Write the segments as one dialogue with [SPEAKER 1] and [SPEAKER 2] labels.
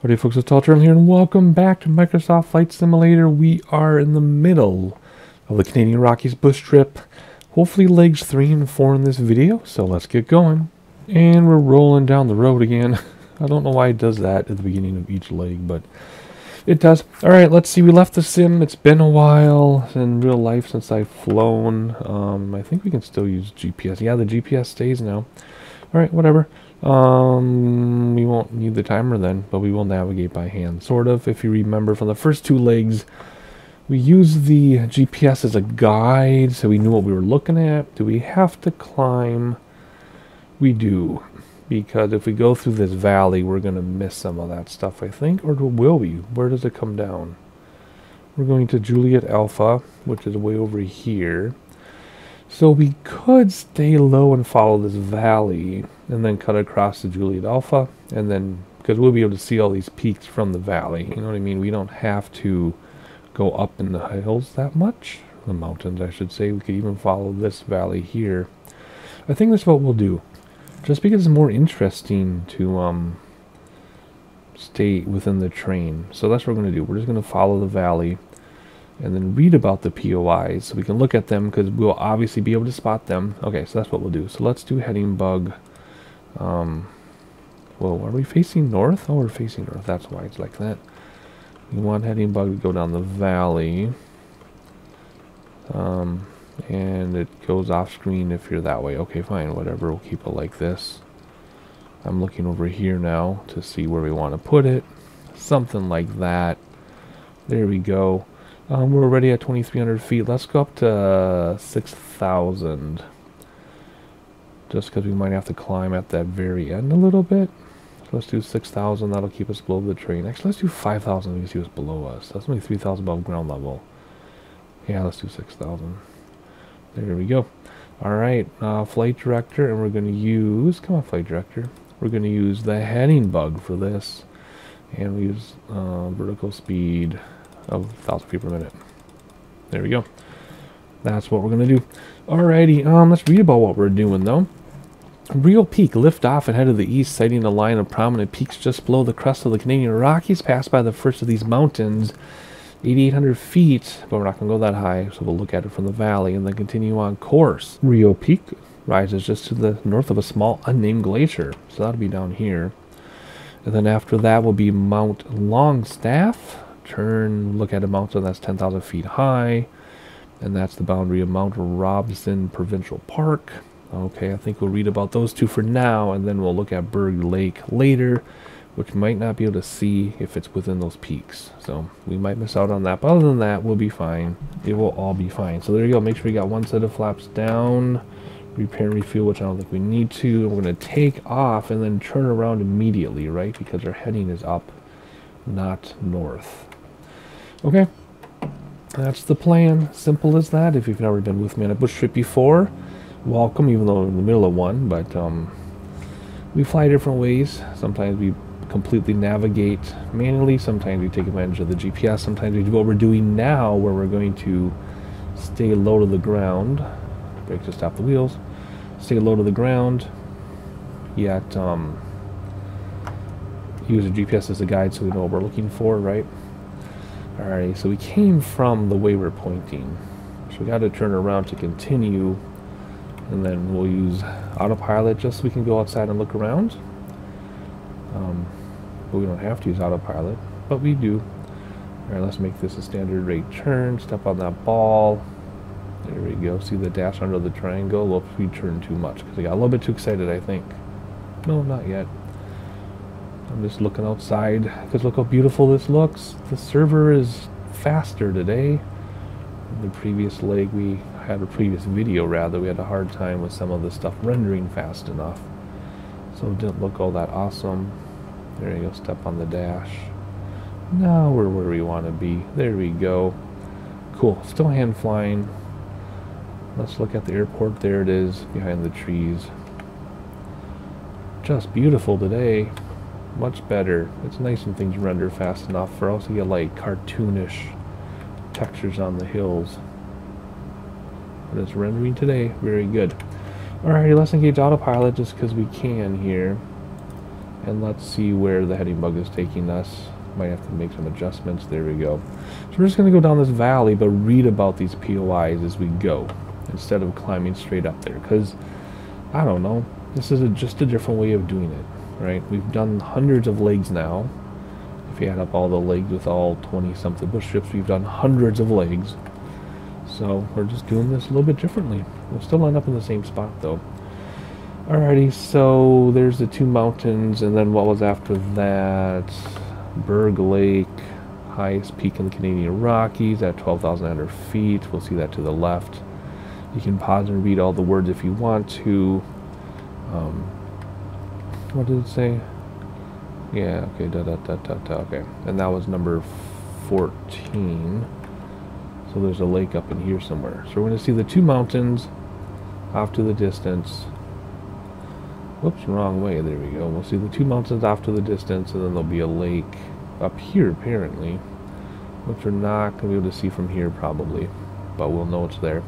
[SPEAKER 1] Howdy folks, it's Turtle here and welcome back to Microsoft Flight Simulator. We are in the middle of the Canadian Rockies bush trip. Hopefully legs 3 and 4 in this video, so let's get going. And we're rolling down the road again. I don't know why it does that at the beginning of each leg, but it does. Alright, let's see, we left the sim. It's been a while in real life since I've flown. I think we can still use GPS. Yeah, the GPS stays now. Alright, whatever. We won't need the timer then, but we will navigate by hand, sort of. If you remember from the first 2 legs, we used the GPS as a guide, so we knew what we were looking at. Do we have to climb? We do, because if we go through this valley, we're going to miss some of that stuff, I think. Or will we? Where does it come down? We're going to Juliet Alpha, which is way over here. So we could stay low and follow this valley and then cut across to Juliet Alpha, and then because we'll be able to see all these peaks from the valley, you know what I mean? We don't have to go up in the hills that much, the mountains I should say. We could even follow this valley here. I think that's what we'll do, just because it's more interesting to stay within the train. So that's what we're going to do. We're just going to follow the valley and then read about the POIs so we can look at them, because we'll obviously be able to spot them. Okay, so that's what we'll do. So let's do heading bug. Well, are we facing north? Oh, we're facing north. That's why it's like that. We want heading bug to go down the valley. And it goes off screen if you're that way. Okay, fine, whatever. We'll keep it like this. I'm looking over here now to see where we want to put it. Something like that. There we go. We're already at 2,300 feet. Let's go up to 6,000. Just because we might have to climb at that very end a little bit. So let's do 6,000. That'll keep us below the train. Actually, let's do 5,000. You can see what's below us. That's only 3,000 above ground level. Yeah, let's do 6,000. There we go. Alright, flight director. And we're going to use... Come on, flight director. We're going to use the heading bug for this. And we use vertical speed of 1,000 feet per minute. There we go. That's what we're gonna do. Alrighty, let's read about what we're doing though. Real peak, lift off and head to the east, sighting a line of prominent peaks just below the crest of the Canadian Rockies. Pass by the first of these mountains, 8,800 feet, but we're not gonna go that high, so we'll look at it from the valley and then continue on course. Rio Peak rises just to the north of a small unnamed glacier, so that'll be down here. And then after that will be Mount Longstaff. Turn, look at a mountain that's 10,000 feet high, and that's the boundary of Mount Robson Provincial Park. Okay, I think we'll read about those 2 for now, and then we'll look at Berg Lake later, which might not be able to see if it's within those peaks. So we might miss out on that, but other than that, we'll be fine. It will all be fine. So there you go. Make sure you got 1 set of flaps down. Repair and refuel, which I don't think we need to. We're going to take off and then turn around immediately, right? Because our heading is up, not north. Okay, that's the plan. Simple as that. If you've never been with me on a bush trip before, welcome, even though we're in the middle of one. But we fly different ways. Sometimes we completely navigate manually. Sometimes we take advantage of the GPS. Sometimes we do what we're doing now, where we're going to stay low to the ground. Brake to stop the wheels. Stay low to the ground, yet use a GPS as a guide so we know what we're looking for, right? Alright, so we came from the way we're pointing, so we got to turn around to continue, and then we'll use autopilot just so we can go outside and look around. But we don't have to use autopilot, but we do. Alright, let's make this a standard rate turn. Step on that ball. There we go. See the dash under the triangle? Well, we turned too much because I got a little bit too excited, I think. No, not yet. I'm just looking outside because look how beautiful this looks. The server is faster today. In the previous leg, we had a previous video rather, we had a hard time with some of the stuff rendering fast enough, so it didn't look all that awesome. There you go. Step on the dash. Now we're where we want to be. There we go. Cool. Still hand flying. Let's look at the airport. There it is behind the trees. Just beautiful today. Much better. It's nice when things render fast enough, or else you get like cartoonish textures on the hills. But it's rendering today. Very good. Alrighty, let's engage autopilot just because we can here. And let's see where the heading bug is taking us. Might have to make some adjustments. There we go. So we're just going to go down this valley, but read about these POIs as we go, instead of climbing straight up there. Because, I don't know, this is just a different way of doing it, right? We've done hundreds of legs now. If you add up all the legs with all 20-something bush trips, we've done hundreds of legs. So we're just doing this a little bit differently. We'll still end up in the same spot, though. Alrighty, so there's the two mountains, and then what was after that? Berg Lake, highest peak in the Canadian Rockies at 12,900 feet. We'll see that to the left. You can pause and read all the words if you want to. What did it say? Yeah, okay, okay. And that was number 14. So there's a lake up in here somewhere. So we're going to see the two mountains off to the distance. Whoops, wrong way. There we go. We'll see the two mountains off to the distance, and then there'll be a lake up here, apparently, which we're not going to be able to see from here, probably, but we'll know it's there.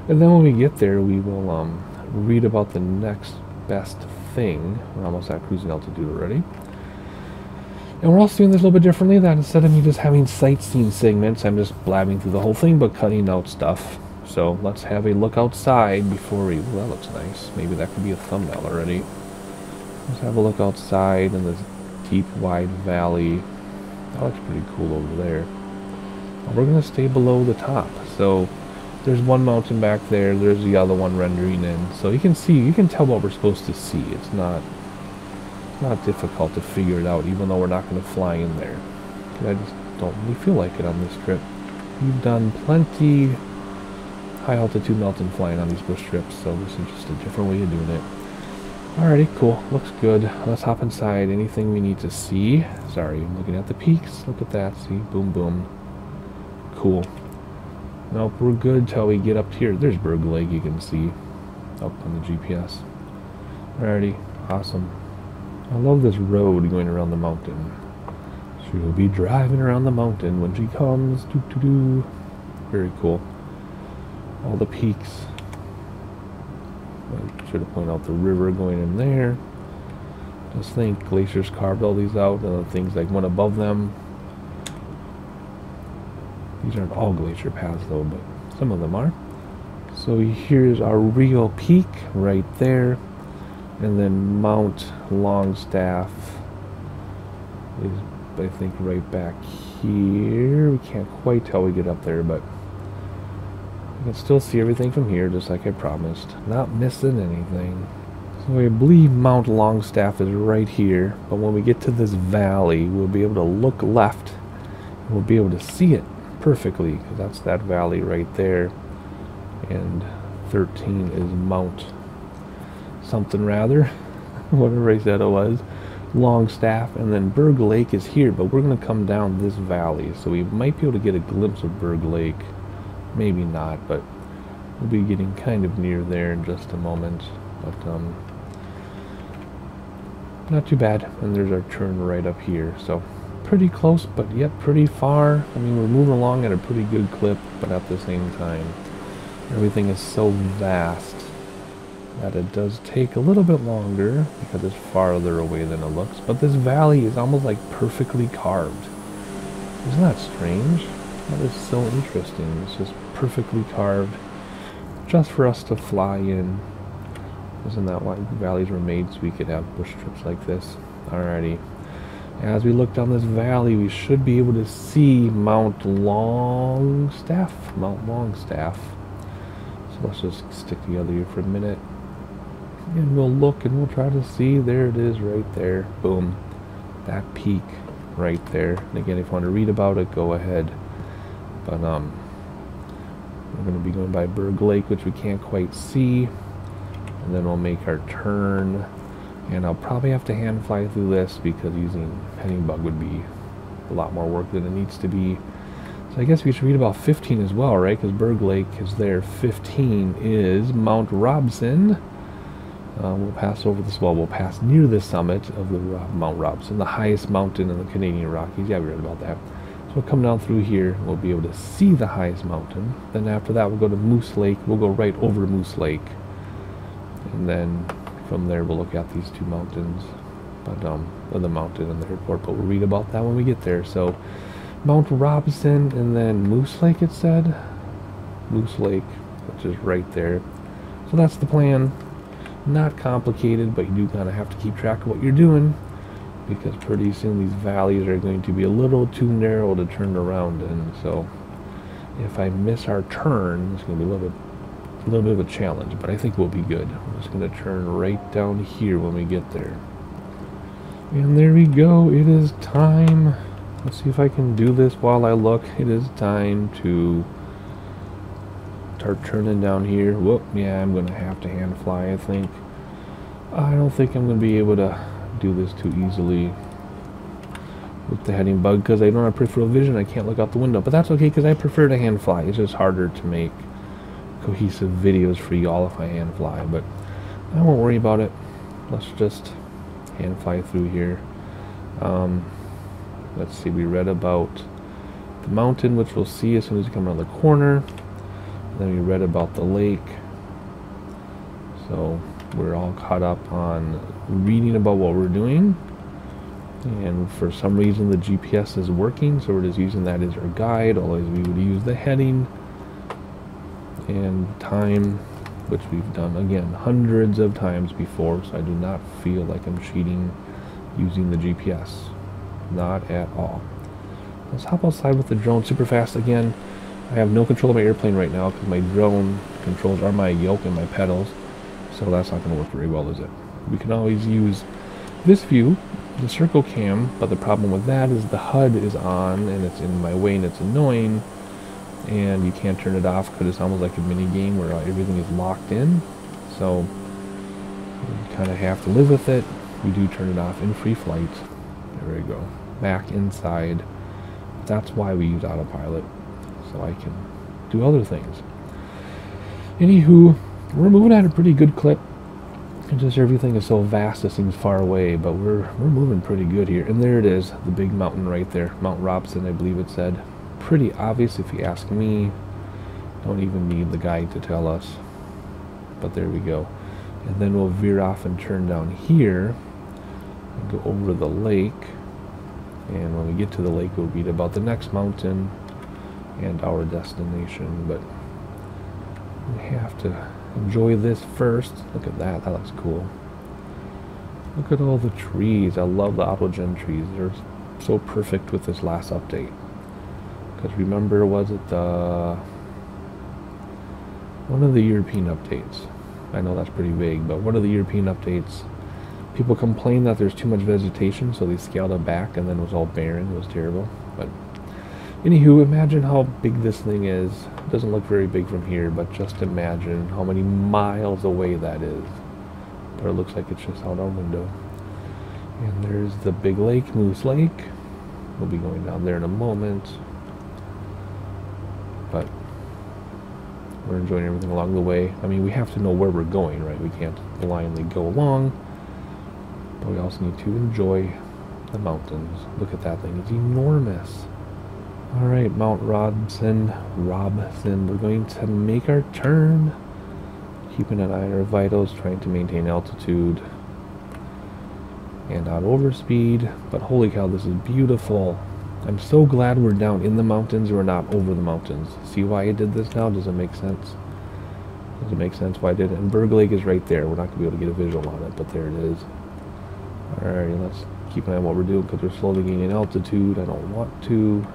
[SPEAKER 1] And then when we get there, we will read about the next best thing. We're almost at cruising altitude already. And we're also doing this a little bit differently, that instead of me just having sightseeing segments, I'm just blabbing through the whole thing, but cutting out stuff. So let's have a look outside before we... Well, that looks nice. Maybe that could be a thumbnail already. Let's have a look outside in this deep, wide valley. That looks pretty cool over there. But we're going to stay below the top. So there's one mountain back there. There's the other one rendering in. So you can see, you can tell what we're supposed to see. It's not difficult to figure it out, even though we're not going to fly in there. I just don't really feel like it on this trip. We've done plenty high altitude mountain flying on these bush trips, so this is just a different way of doing it. Alrighty, cool. Looks good. Let's hop inside. Anything we need to see? Sorry, I'm looking at the peaks. Look at that. See? Boom, boom. Cool. Nope, we're good till we get up here. There's Berg Lake, you can see up on the GPS. Alrighty, awesome. I love this road going around the mountain. She'll be driving around the mountain when she comes. Doo-doo-doo. Very cool. All the peaks. I should have pointed out the river going in there. Just think, glaciers carved all these out, and things like one above them. These aren't all glacier paths though, but some of them are. So here's our Rio Peak right there. And then Mount Longstaff is, I think, right back here. We can't quite tell we get up there, but you can still see everything from here, just like I promised. Not missing anything. So I believe Mount Longstaff is right here, but when we get to this valley, we'll be able to look left, and we'll be able to see it perfectly, because that's that valley right there. And 13 is Mount something rather, whatever I said it was, Longstaff, and then Berg Lake is here, but we're going to come down this valley, so we might be able to get a glimpse of Berg Lake. Maybe not, but we'll be getting kind of near there in just a moment. But not too bad. And there's our turn right up here, so pretty close, but yet pretty far. I mean, we're moving along at a pretty good clip, but at the same time, everything is so vast that it does take a little bit longer because it's farther away than it looks. But this valley is almost like perfectly carved. Isn't that strange? That is so interesting. It's just perfectly carved just for us to fly in. Isn't that why valleys were made, so we could have bush trips like this? Alrighty. As we look down this valley, we should be able to see Mount Longstaff. Mount Longstaff. So let's just stick together here for a minute. And we'll look and we'll try to see. There it is right there. Boom. That peak right there. And again, if you want to read about it, go ahead. But we're going to be going by Berg Lake, which we can't quite see. And then we'll make our turn. And I'll probably have to hand fly through this because using heading bug would be a lot more work than it needs to be. So I guess we should read about 15 as well, right? Because Berg Lake is there. 15 is Mount Robson. We'll pass over this wall. We'll pass near the summit of the Mount Robson, the highest mountain in the Canadian Rockies. Yeah, we read about that. So we'll come down through here. We'll be able to see the highest mountain. Then after that, we'll go to Moose Lake. We'll go right over Moose Lake. And then from there, we'll look at these two mountains. but of the mountain and the airport. But we'll read about that when we get there. So Mount Robson and then Moose Lake, it said. Moose Lake, which is right there. So that's the plan. Not complicated, but you do kind of have to keep track of what you're doing, because pretty soon these valleys are going to be a little too narrow to turn around in. So if I miss our turn, it's going to be a little bit of a challenge, but I think we'll be good. I'm just going to turn right down here when we get there. And there we go. It is time. Let's see if I can do this while I look. It is time to start turning down here. Whoop, yeah, I'm going to have to hand fly, I think. I don't think I'm going to be able to do this too easily with the heading bug, because I don't have peripheral vision. I can't look out the window, but that's okay, because I prefer to hand fly. It's just harder to make cohesive videos for y'all if I hand fly, but I won't worry about it. Let's just hand fly through here. Let's see, we read about the mountain, which we'll see as soon as we come around the corner. Then we read about the lake. So we're all caught up on reading about what we're doing. And for some reason the GPS is working, so we're just using that as our guide. Otherwise we would use the heading and time, which we've done again hundreds of times before, so I do not feel like I'm cheating using the GPS. Not at all. Let's hop outside with the drone super fast again. I have no control of my airplane right now because my drone controls are my yoke and my pedals, so that's not going to work very well, is it? We can always use this view, the circle cam, but the problem with that is the HUD is on and it's in my way and it's annoying, and you can't turn it off because it's almost like a mini game where everything is locked in. So you kind of have to live with it. We do turn it off in free flight. There we go. Back inside. That's why we use autopilot, so I can do other things. Anywho, we're moving at a pretty good clip. It's just everything is so vast, it seems far away, but we're moving pretty good here. And there it is, the big mountain right there, Mount Robson, I believe it said. Pretty obvious if you ask me. Don't even need the guide to tell us. But there we go. And then we'll veer off and turn down here and go over the lake. And when we get to the lake, we'll read about the next mountain and our destination. But we have to enjoy this first. Look at that. That looks cool. Look at all the trees. I love the autogen trees. They're so perfect with this last update. Because remember, was it one of the European updates? I know that's pretty vague, but one of the European updates, people complained that there's too much vegetation, so they scaled it back, and then it was all barren. It was terrible. But anywho, imagine how big this thing is. It doesn't look very big from here, but just imagine how many miles away that is. But it looks like it's just out our window. And there's the big lake, Moose Lake. We'll be going down there in a moment. But we're enjoying everything along the way. I mean, we have to know where we're going, right? We can't blindly go along. But we also need to enjoy the mountains. Look at that thing. It's enormous. Alright, Mount Robson. We're going to make our turn. Keeping an eye on our vitals, trying to maintain altitude. And not overspeed. But holy cow, this is beautiful. I'm so glad we're down in the mountains, we're not over the mountains. See why I did this now? Does it make sense? Does it make sense why I did it? And Berg Lake is right there. We're not going to be able to get a visual on it, but there it is. Alright, let's keep an eye on what we're doing because we're slowly gaining altitude. I don't want to.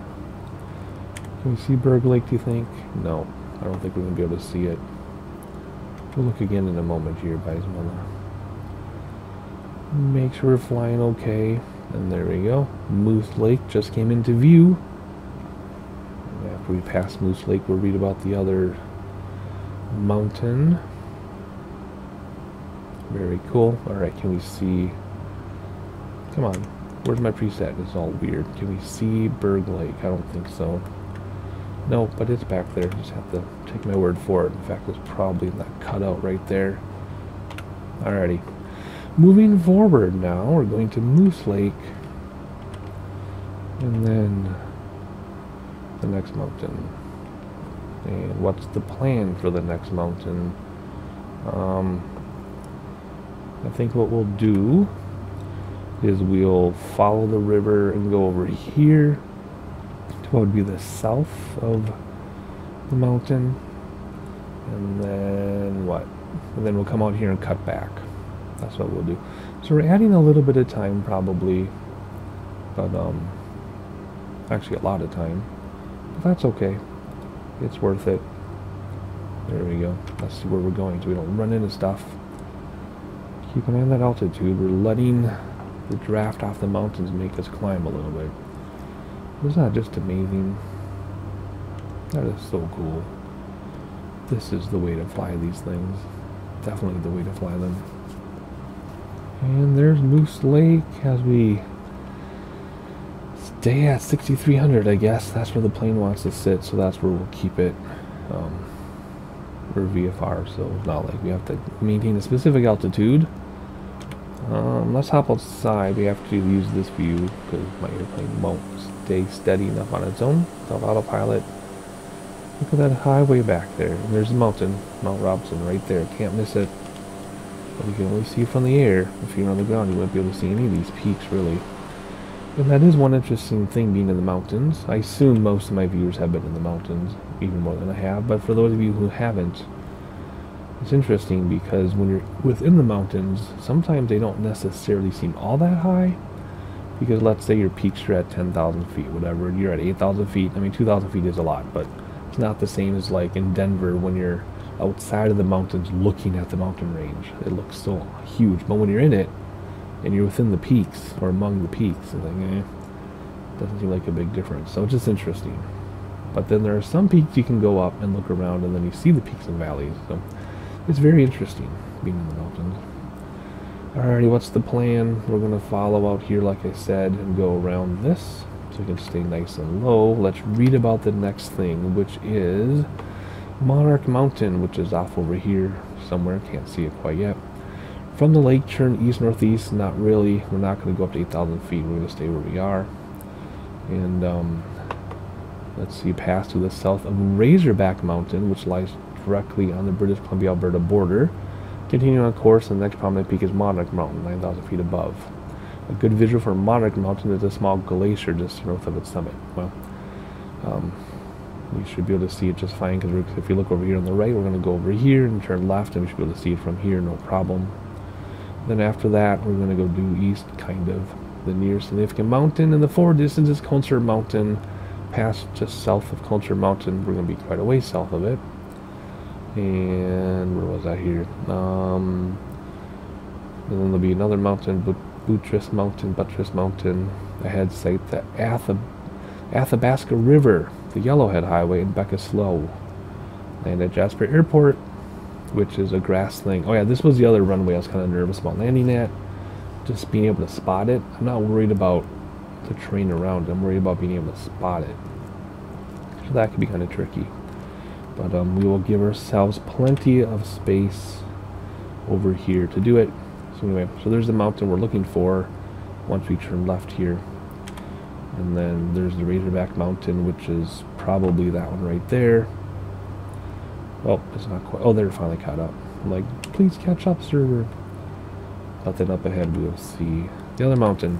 [SPEAKER 1] Can we see Berg Lake, do you think? No, I don't think we're going to be able to see it. We'll look again in a moment here, guys. I'm going to make sure we're flying okay. And there we go. Moose Lake just came into view. And after we pass Moose Lake, we'll read about the other mountain. Very cool. Alright, can we see... Come on. Where's my preset? It's all weird. Can we see Berg Lake? I don't think so. No, but it's back there. Just have to take my word for it. In fact, it's probably in that cutout right there. Alrighty. Moving forward now, we're going to Moose Lake, and then the next mountain. And what's the plan for the next mountain? I think what we'll do is we'll follow the river and go over here to what would be the south of the mountain. And then what? And then we'll come out here and cut back. That's what we'll do. So we're adding a little bit of time probably, but actually a lot of time. But that's okay. It's worth it. There we go. Let's see where we're going so we don't run into stuff. Keep an eye on that altitude. We're letting the draft off the mountains make us climb a little bit. Isn't that just amazing? That is so cool. This is the way to fly these things. Definitely the way to fly them. And there's Moose Lake as we stay at 6,300, I guess. That's where the plane wants to sit, so that's where we'll keep it. We're VFR, so it's not like we have to maintain a specific altitude. Let's hop outside. We have to use this view because my airplane won't stay steady enough on its own. Without autopilot. Look at that highway back there. And there's the mountain, Mount Robinson, right there. Can't miss it. But you can only see from the air. If you're on the ground, you won't be able to see any of these peaks, really. And that is one interesting thing, being in the mountains. I assume most of my viewers have been in the mountains, even more than I have. But for those of you who haven't, it's interesting because when you're within the mountains, sometimes they don't necessarily seem all that high. Because let's say your peaks are at 10,000 feet, whatever. You're at 8,000 feet. I mean, 2,000 feet is a lot, but it's not the same as like in Denver when you're outside of the mountains looking at the mountain range. It looks so huge. But when you're in it, and you're within the peaks, or among the peaks, it's like, doesn't seem like a big difference. So it's just interesting. But then there are some peaks you can go up and look around, and then you see the peaks and valleys. So it's very interesting being in the mountains. Alrighty, what's the plan? We're going to follow out here, like I said, and go around this, so we can stay nice and low. Let's read about the next thing, which is Monarch Mountain, which is off over here somewhere. Can't see it quite yet. From the lake, turn east-northeast. Not really. We're not going to go up to 8,000 feet. We're going to stay where we are. And let's see, pass to the south of Razorback Mountain, which lies directly on the British Columbia-Alberta border. Continue on course, and the next prominent peak is Monarch Mountain, 9,000 feet above. A good visual for Monarch Mountain is a small glacier just north of its summit. Well, we should be able to see it just fine, because if you look over here on the right, we're going to go over here and turn left, and we should be able to see it from here, no problem. Then after that, we're going to go due east, kind of. The nearest significant mountain in the forward distance is Culture Mountain. Past just south of Culture Mountain, we're going to be quite a ways south of it. And where was that here? And then there'll be another mountain, Buttress Mountain. Ahead, sight the Athabasca River, the Yellowhead Highway, and Becca Slough. Land at Jasper Airport, which is a grass thing. Oh yeah, this was the other runway I was kind of nervous about landing at. Just being able to spot it. I'm not worried about the terrain around it. I'm worried about being able to spot it. So that could be kind of tricky. But we will give ourselves plenty of space over here to do it. So anyway, so there's the mountain we're looking for once we turn left here. And then there's the Razorback Mountain, which is probably that one right there. Oh, it's not quite. Oh, they're finally caught up. I'm like, please catch up, sir. But then up ahead we'll see the other mountain.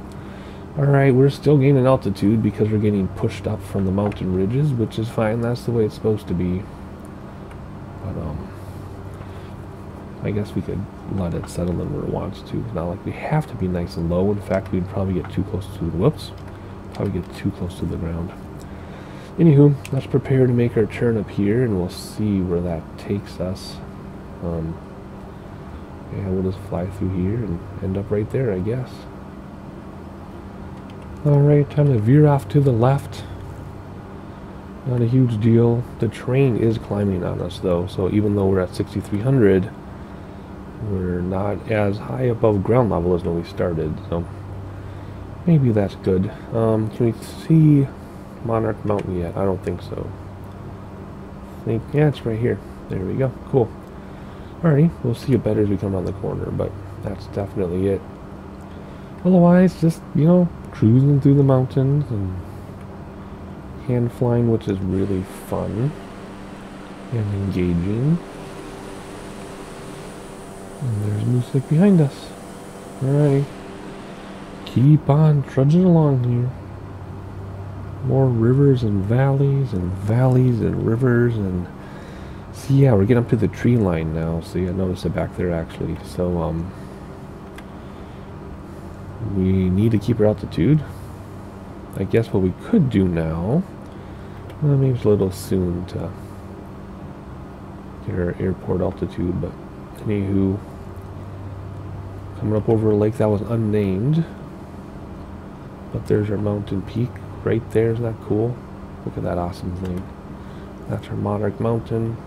[SPEAKER 1] Alright, we're still gaining altitude because we're getting pushed up from the mountain ridges, which is fine. That's the way it's supposed to be. But, I guess we could let it settle in where it wants to. It's not like we have to be nice and low. In fact, we'd probably get too close to the, probably get too close to the ground. Anywho, let's prepare to make our turn up here, and we'll see where that takes us. Yeah, we'll just fly through here and end up right there, I guess. Alright, time to veer off to the left. Not a huge deal. The train is climbing on us, though, so even though we're at 6,300, we're not as high above ground level as when we started, so maybe that's good. Can we see Monarch Mountain yet? I don't think so. Yeah, it's right here. There we go. Cool. Alrighty, we'll see it better as we come around the corner, but that's definitely it. Otherwise, just, you know, cruising through the mountains and hand flying, which is really fun and engaging. And there's Moose Lake behind us. Alrighty. keep on trudging along here. More rivers and valleys and rivers and... See, yeah, we're getting up to the tree line now. See, I noticed it back there actually. So, we need to keep our altitude. I guess what we could do now... Well, maybe it's a little soon to get our airport altitude, but anywho... Coming up over a lake that was unnamed. But there's our mountain peak right there. Isn't that cool? Look at that awesome thing. That's our Monarch Mountain.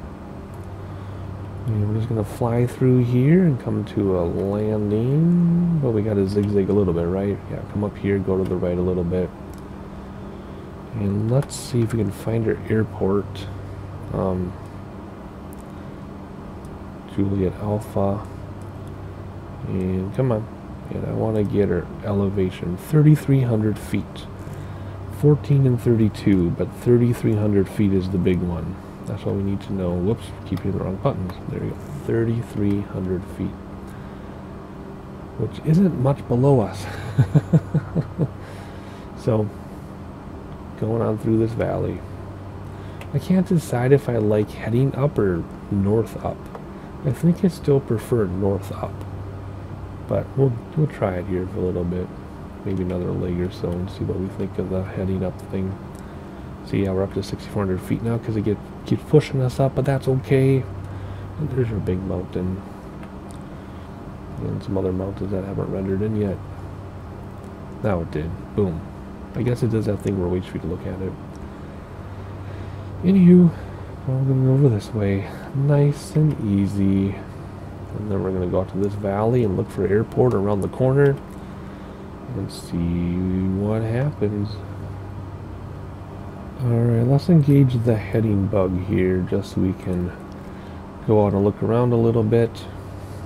[SPEAKER 1] And we're just going to fly through here and come to a landing. But we got to zigzag a little bit, right? Yeah, come up here, go to the right a little bit. And let's see if we can find our airport. Juliet Alpha. And come on. And I want to get our elevation 3,300 feet. 14 and 32, but 3,300 feet is the big one. That's what we need to know. Whoops, keep hitting the wrong buttons. There we go. 3,300 feet. Which isn't much below us. So, going on through this valley. I can't decide if I like heading up or north up. I think I still prefer north up. But we'll try it here for a little bit. Maybe another leg or so and see what we think of the heading up thing. See, yeah, we're up to 6,400 feet now because it keeps pushing us up, but that's okay. And there's our big mountain. And some other mountains that haven't rendered in yet. Now it did. Boom. I guess it does that thing where it waits for you to look at it. Anywho, we're going to go over this way. Nice and easy. And then we're going to go out to this valley and look for an airport around the corner. And see what happens. Alright, let's engage the heading bug here just so we can go out and look around a little bit.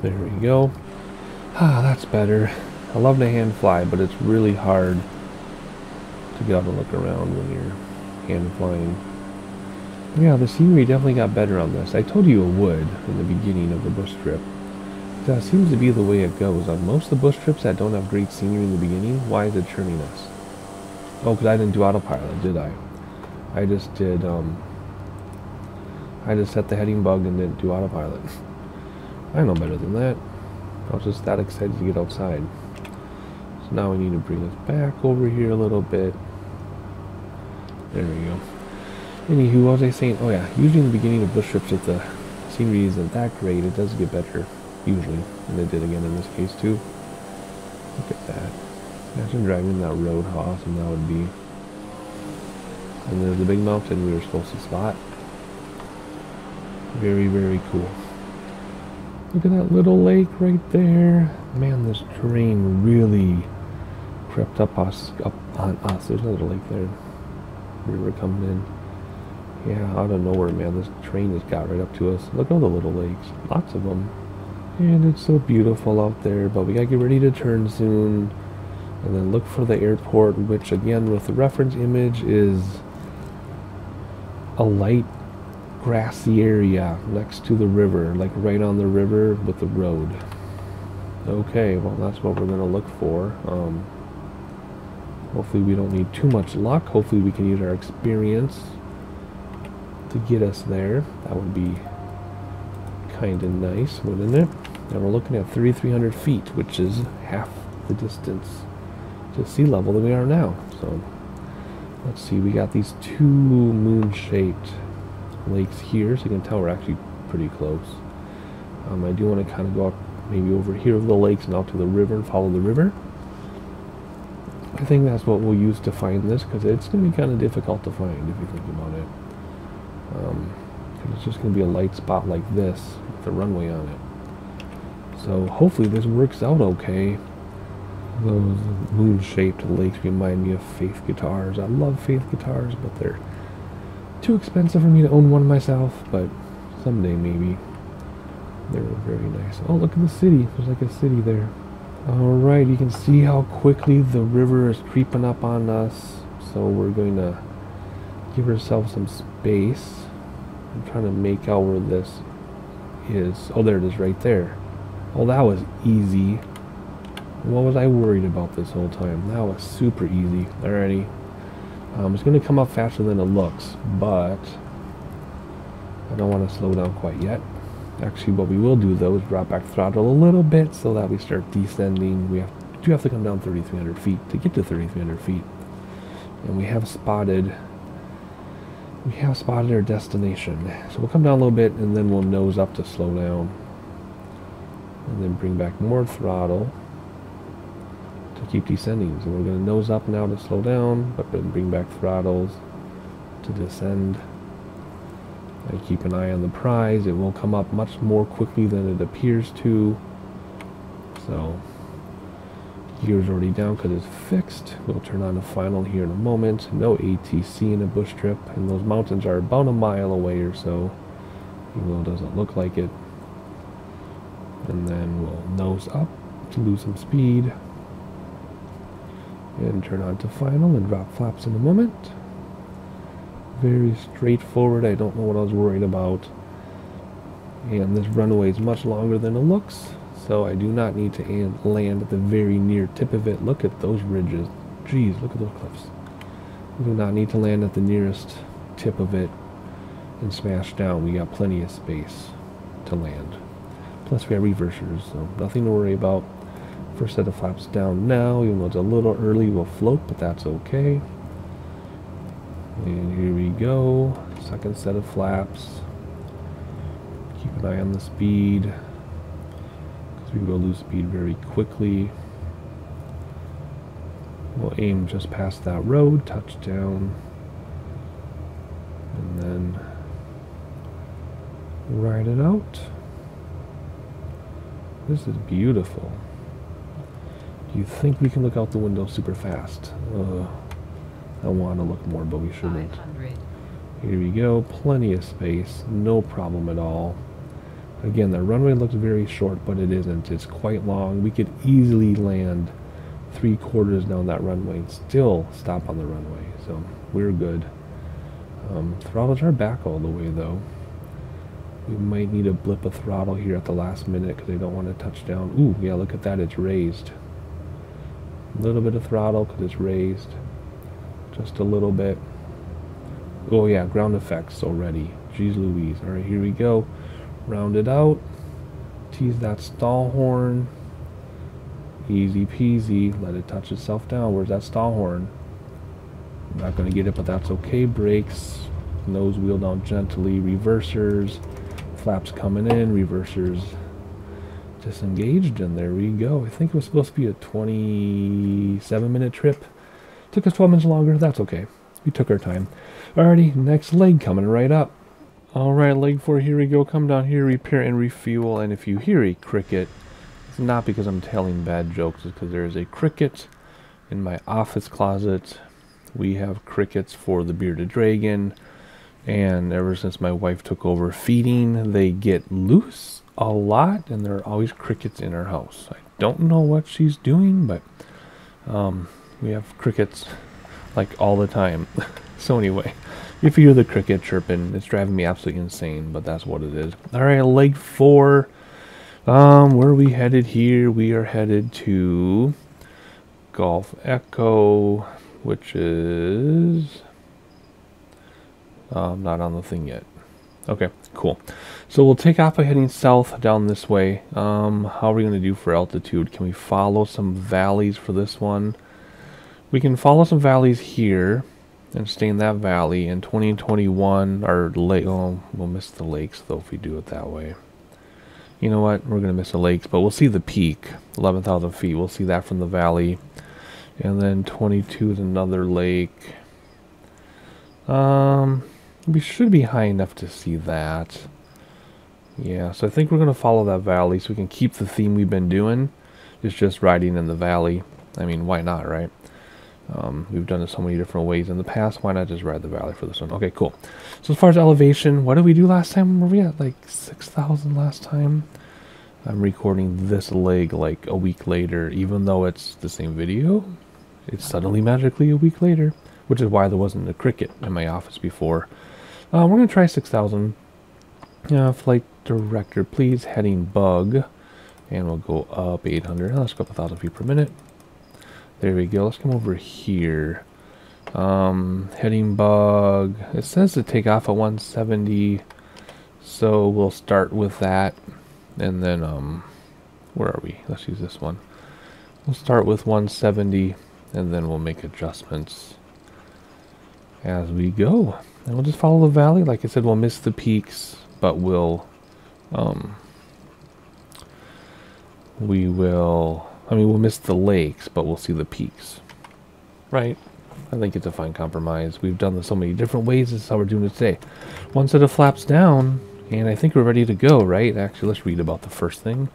[SPEAKER 1] There we go. Ah, that's better. I love to hand fly, but it's really hard to get out and look around when you're hand flying. Yeah, the scenery definitely got better on this. I told you it would in the beginning of the bush trip. That seems to be the way it goes. On most of the bush trips that don't have great scenery in the beginning, why is it churning us? Oh, because I didn't do autopilot, did I? I just did, I just set the heading bug and didn't do autopilot. I know better than that. I was just that excited to get outside. So now we need to bring us back over here a little bit. There we go. Anywho, what was I saying? Oh yeah, usually in the beginning of bush trips, if the scenery isn't that great, it does get better. Usually, and it did again in this case too. Look at that. Imagine driving that road, how awesome that would be. And there's the big mountain we were supposed to spot. Very, very cool. Look at that little lake right there. Man, this terrain really crept up on us. There's another lake there. River coming in. Yeah, out of nowhere, man. This train has got right up to us. Look at all the little lakes. Lots of them. And it's so beautiful out there, but we gotta get ready to turn soon. And then look for the airport, which again, with the reference image, is a light grassy area next to the river, like right on the river with the road. Okay, well that's what we're gonna look for. Hopefully we don't need too much luck. Hopefully we can use our experience to get us there. That would be kind of nice, wouldn't it? And we're looking at 3,300 feet, which is half the distance to sea level that we are now. So let's see, we got these two moon-shaped lakes here, so you can tell we're actually pretty close. I do want to kind of go up maybe over here of the lakes and out to the river and follow the river. I think that's what we'll use to find this, because it's going to be kind of difficult to find if you think about it. It's just going to be a light spot like this with a runway on it. So hopefully this works out okay. Those moon-shaped lakes remind me of Faith guitars. I love Faith guitars, but they're too expensive for me to own one myself, but someday maybe. They're very nice. Oh, look at the city. There's like a city there. Alright, you can see how quickly the river is creeping up on us. So we're going to give ourselves some space. I'm trying to make out where this is. Oh, there it is right there. Oh, that was easy. What was I worried about this whole time? That was super easy. Alrighty. It's going to come up faster than it looks, but I don't want to slow down quite yet. Actually, what we will do, though, is drop back throttle a little bit so that we start descending. We do have to come down 3,300 feet to get to 3,300 feet. And we have spotted our destination. So we'll come down a little bit, and then we'll nose up to slow down. And then bring back more throttle to keep descending. So we're going to nose up now to slow down, but then bring back throttles to descend. And keep an eye on the prize. It will come up much more quickly than it appears to. So gear's already down because it's fixed. We'll turn on the final here in a moment. No ATC in a bush trip, and those mountains are about a mile away or so, even though it doesn't look like it. And then we'll nose up to lose some speed, and turn on to final and drop flaps in a moment. Very straightforward. I don't know what I was worried about. And this runway is much longer than it looks, so I do not need to land at the very near tip of it. Look at those ridges. Jeez, look at those cliffs. We do not need to land at the nearest tip of it and smash down. We got plenty of space to land. Plus we have reversers, so nothing to worry about. First set of flaps down now, even though it's a little early, we'll float, but that's okay. And here we go, second set of flaps. Keep an eye on the speed, because we will lose speed very quickly. We'll aim just past that road, touchdown, and then ride it out. This is beautiful. Do you think we can look out the window super fast? I want to look more, but we shouldn't. 500. Here we go. Plenty of space. No problem at all. Again, the runway looks very short, but it isn't. It's quite long. We could easily land 3/4 down that runway and still stop on the runway. So we're good. Throttles are back all the way, though. We might need to blip a throttle here at the last minute because they don't want to touch down. Ooh, yeah, look at that. It's raised. A little bit of throttle because it's raised. Just a little bit. Oh yeah, ground effects already. Jeez Louise. Alright, here we go. Round it out. Tease that stall horn. Easy peasy. Let it touch itself down. Where's that stall horn? I'm not going to get it, but that's okay. Brakes. Nose wheel down gently. Reversers. Flaps coming in. Reversers disengaged. And there we go. I think it was supposed to be a 27-minute trip. Took us 12 minutes longer. That's okay. We took our time. Alrighty, next leg coming right up. Alright, leg 4, here we go. Come down here, repair and refuel. And if you hear a cricket, it's not because I'm telling bad jokes. It's because there is a cricket in my office closet. We have crickets for the bearded dragon. And ever since my wife took over feeding, they get loose a lot. And there are always crickets in our house. I don't know what she's doing, but we have crickets like all the time. So anyway, if you hear the cricket chirping, it's driving me absolutely insane, but that's what it is. Alright, leg 4. Where are we headed here? We are headed to Golf Echo, which is not on the thing yet. Okay, cool. So we'll take off by heading south down this way. How are we going to do for altitude? Can we follow some valleys for this one? We can follow some valleys here and stay in that valley. In 2021, our lake, oh, we'll miss the lakes though if we do it that way. You know what? We're going to miss the lakes, but we'll see the peak, 11,000 feet. We'll see that from the valley. And then 22 is another lake. We should be high enough to see that. Yeah, so I think we're going to follow that valley so we can keep the theme we've been doing. It's just riding in the valley. I mean, why not, right? We've done it so many different ways in the past. Why not just ride the valley for this one? Okay, cool. So as far as elevation, what did we do last time? Were we at like 6,000 last time? I'm recording this leg like a week later, even though it's the same video. It's suddenly magically a week later, which is why there wasn't a cricket in my office before. We're going to try 6,000. Flight director, please, heading bug. And we'll go up 800. Let's go up 1,000 feet per minute. There we go. Let's come over here. Heading bug. It says to take off at 170. So we'll start with that. And then, where are we? Let's use this one. We'll start with 170. And then we'll make adjustments as we go. And we'll just follow the valley. Like I said, we'll miss the peaks. But we'll miss the lakes, but we'll see the peaks. Right? I think it's a fine compromise. We've done this so many different ways. This is how we're doing it today. One set of flaps down, and I think we're ready to go, right? Actually, let's read about the first thing.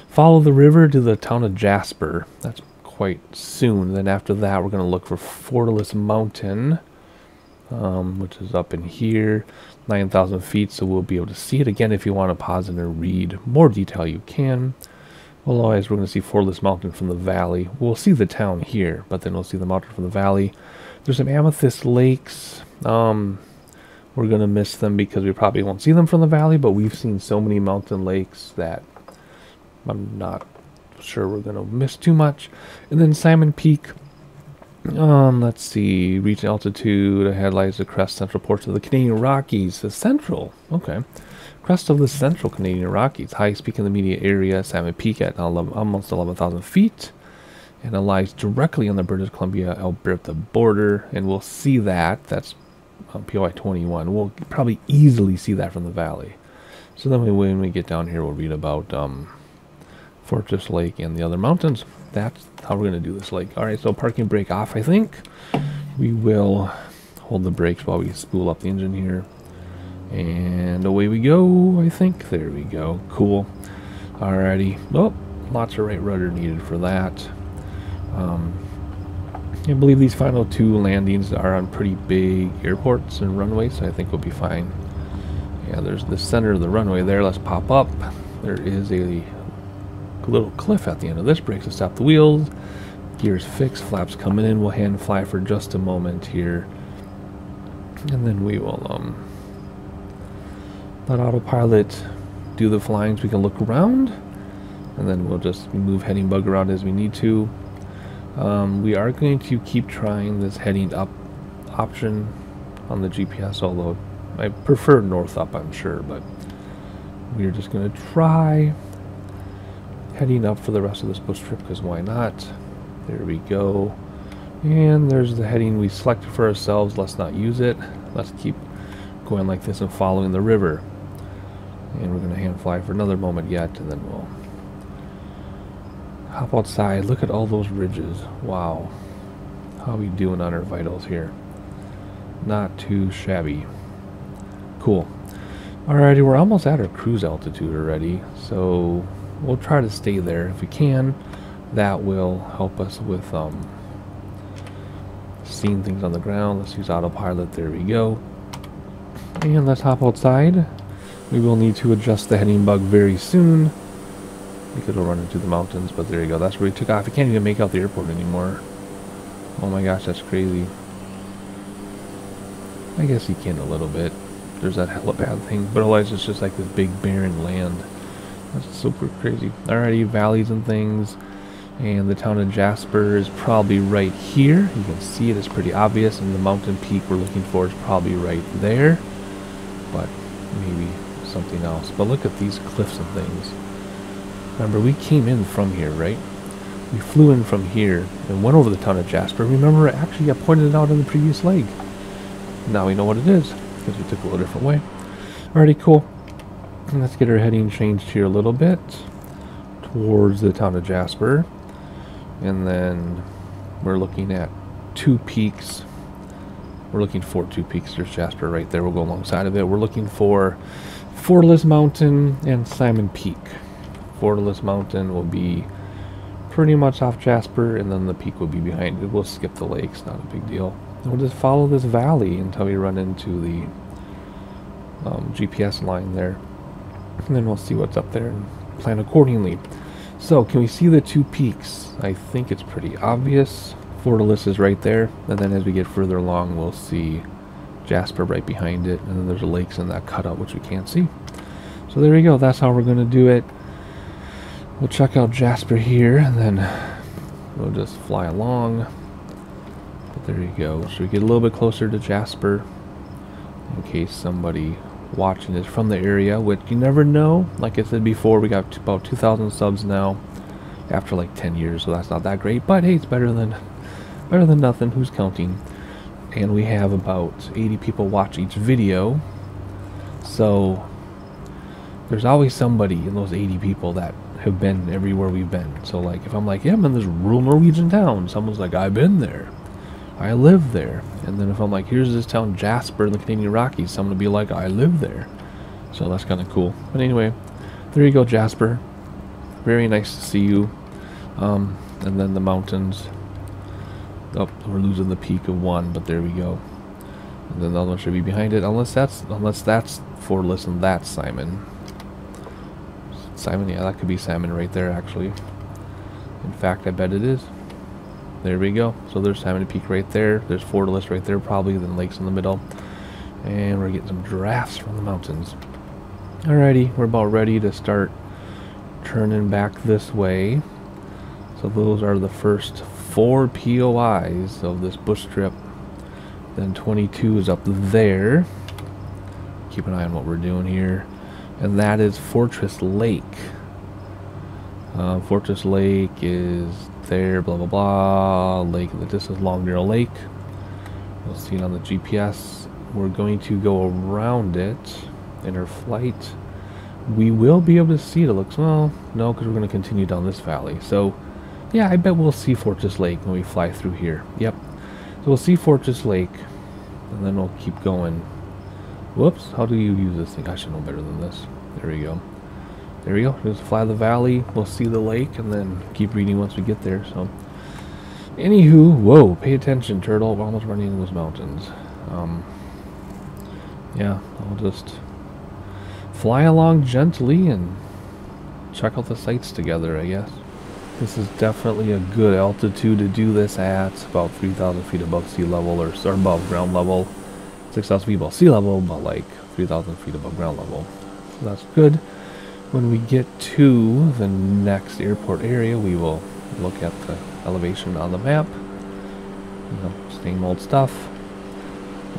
[SPEAKER 1] Follow the river to the town of Jasper. That's quite soon. Then after that, we're going to look for Fortalus Mountain, which is up in here, 9,000 feet, so we'll be able to see it. Again, if you want to pause it and read more detail, you can. Otherwise, we're going to see Fortalus Mountain from the valley. We'll see the town here, but then we'll see the mountain from the valley. There's some amethyst lakes. We're going to miss them because we probably won't see them from the valley, but we've seen so many mountain lakes that I'm not sure we're going to miss too much. And then Simon Peak. Let's see. Reach altitude. Ahead lies the crest central portion of the Canadian Rockies. The central. Okay. Crest of the central Canadian Rockies. Highest peak in the immediate area. Simon Peak at almost 11,000 feet. And it lies directly on the British Columbia-Alberta border. And we'll see that. That's POI 21. We'll probably easily see that from the valley. So then when we get down here, we'll read about Fortress Lake and the other mountains. That's how we're going to do this lake. Alright, so parking brake off, I think. We will hold the brakes while we spool up the engine here. And away we go, I think. There we go. Cool. Alrighty. Oh, lots of right rudder needed for that. I believe these final two landings are on pretty big airports and runways, so I think we'll be fine. Yeah, there's the center of the runway there. Let's pop up. There is a little cliff at the end of this. Brakes to stop the wheels. Gears fixed. Flaps coming in. We'll hand fly for just a moment here. And then we will let autopilot do the flying so we can look around. And then we'll just move heading bug around as we need to. We are going to keep trying this heading up option on the GPS, although I prefer north up, I'm sure, but we're just going to try heading up for the rest of this bush trip, because why not? There we go. And there's the heading we selected for ourselves. Let's not use it. Let's keep going like this and following the river. And we're going to hand fly for another moment yet, and then we'll hop outside. Look at all those ridges. Wow. How are we doing on our vitals here? Not too shabby. Cool. Alrighty, we're almost at our cruise altitude already, so we'll try to stay there if we can. That will help us with seeing things on the ground. Let's use autopilot. There we go. And let's hop outside. We will need to adjust the heading bug very soon because we'll run into the mountains, but there you go. That's where we took off. You can't even make out the airport anymore. Oh my gosh, that's crazy. I guess you can a little bit. There's that helipad thing, but otherwise it's just like this big barren land. That's super crazy. Alrighty, valleys and things. And the town of Jasper is probably right here. You can see it, it's pretty obvious. And the mountain peak we're looking for is probably right there. But maybe something else. But look at these cliffs and things. Remember, we came in from here, right? We flew in from here and went over the town of Jasper. Remember, actually I pointed it out in the previous leg. Now we know what it is, because we took a little different way. Alrighty, cool. Let's get our heading changed here a little bit towards the town of Jasper. And then we're looking at two peaks. We're looking for two peaks. There's Jasper right there. We'll go alongside of it. We're looking for Fortalus Mountain and Simon Peak. Fortalus Mountain will be pretty much off Jasper, and then the peak will be behind it. We'll skip the lakes, not a big deal. And we'll just follow this valley until we run into the GPS line there. And then we'll see what's up there and plan accordingly. So, can we see the two peaks? I think it's pretty obvious. Fortalus is right there, and then as we get further along, we'll see Jasper right behind it, and then there's lakes in that cutout which we can't see. So there we go. That's how we're going to do it. We'll check out Jasper here, and then we'll just fly along. But there you go. So we get a little bit closer to Jasper, in case somebody watching is from the area, which you never know. Like I said before, we got about 2,000 subs now after like 10 years, so that's not that great. But hey, it's better than nothing. Who's counting? And we have about 80 people watch each video, so there's always somebody in those 80 people that have been everywhere we've been. So like if I'm like, yeah, I'm in this rural Norwegian town, someone's like, I've been there, I live there. And then if I'm like, here's this town Jasper in the Canadian Rockies, someone will be like, I live there. So that's kind of cool. But anyway, there you go, Jasper. Very nice to see you. And then the mountains. Oh, we're losing the peak of one, but there we go. And then the other one should be behind it, unless that's for listen. That's Simon. Simon, yeah, that could be Simon right there, actually. In fact, I bet it is. There we go. So there's Simon Peak right there. There's Fortalice right there, probably. Then lakes in the middle, and we're getting some giraffes from the mountains. Alrighty, we're about ready to start turning back this way. So those are the first 4 POIs of this bush trip. Then 22 is up there. Keep an eye on what we're doing here. And that is Fortress Lake. Fortress Lake is there, blah blah blah. Lake in the distance, Long Narrow Lake. You'll see it on the GPS. We're going to go around it in our flight. We will be able to see it. It looks, well, no, because we're going to continue down this valley. So yeah, I bet we'll see Fortress Lake when we fly through here. Yep. So we'll see Fortress Lake, and then we'll keep going. Whoops, how do you use this thing? I should know better than this. There we go. There we go. Just fly the valley, we'll see the lake, and then keep reading once we get there. So, anywho, whoa, pay attention, turtle. We're almost running into those mountains. Yeah, I'll just fly along gently and check out the sights together, I guess. This is definitely a good altitude to do this at, about 3,000 feet above sea level, or above ground level. 6,000 feet above sea level, but like 3,000 feet above ground level. So that's good. When we get to the next airport area, we will look at the elevation on the map. You know, same old stuff.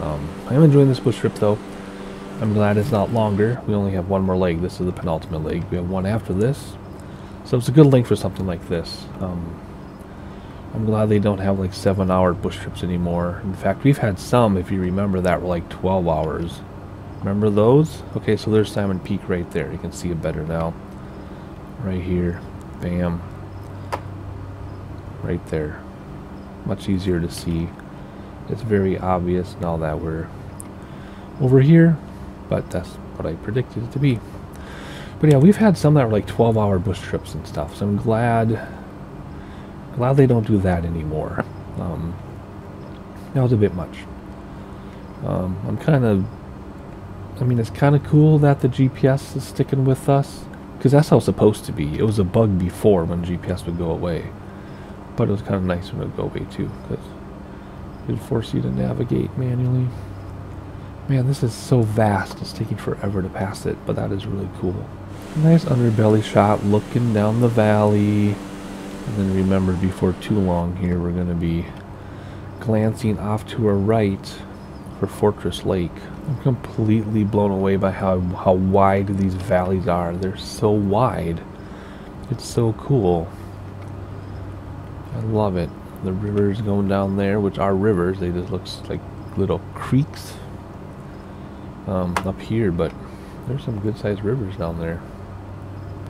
[SPEAKER 1] I am enjoying this bush trip though. I'm glad it's not longer. We only have one more leg. This is the penultimate leg. We have one after this. So it's a good length for something like this. I'm glad they don't have like 7-hour bush trips anymore. In fact, we've had some, if you remember, that were like 12 hours. Remember those? Okay, so there's Simon Peak right there. You can see it better now. Right here. Bam. Right there. Much easier to see. It's very obvious now that we're over here, but that's what I predicted it to be. But yeah, we've had some that were like 12-hour bush trips and stuff, so I'm glad they don't do that anymore. That was a bit much. I mean, it's kind of cool that the GPS is sticking with us, because that's how it's supposed to be. It was a bug before when GPS would go away, but it was kind of nice when it would go away too, because it would force you to navigate manually. Man, this is so vast, it's taking forever to pass it, but that is really cool. Nice underbelly shot looking down the valley. And then remember, before too long here, we're going to be glancing off to our right for Fortress Lake. I'm completely blown away by how wide these valleys are. They're so wide. It's so cool. I love it. The rivers going down there, which are rivers, they just look like little creeks up here, but there's some good sized rivers down there.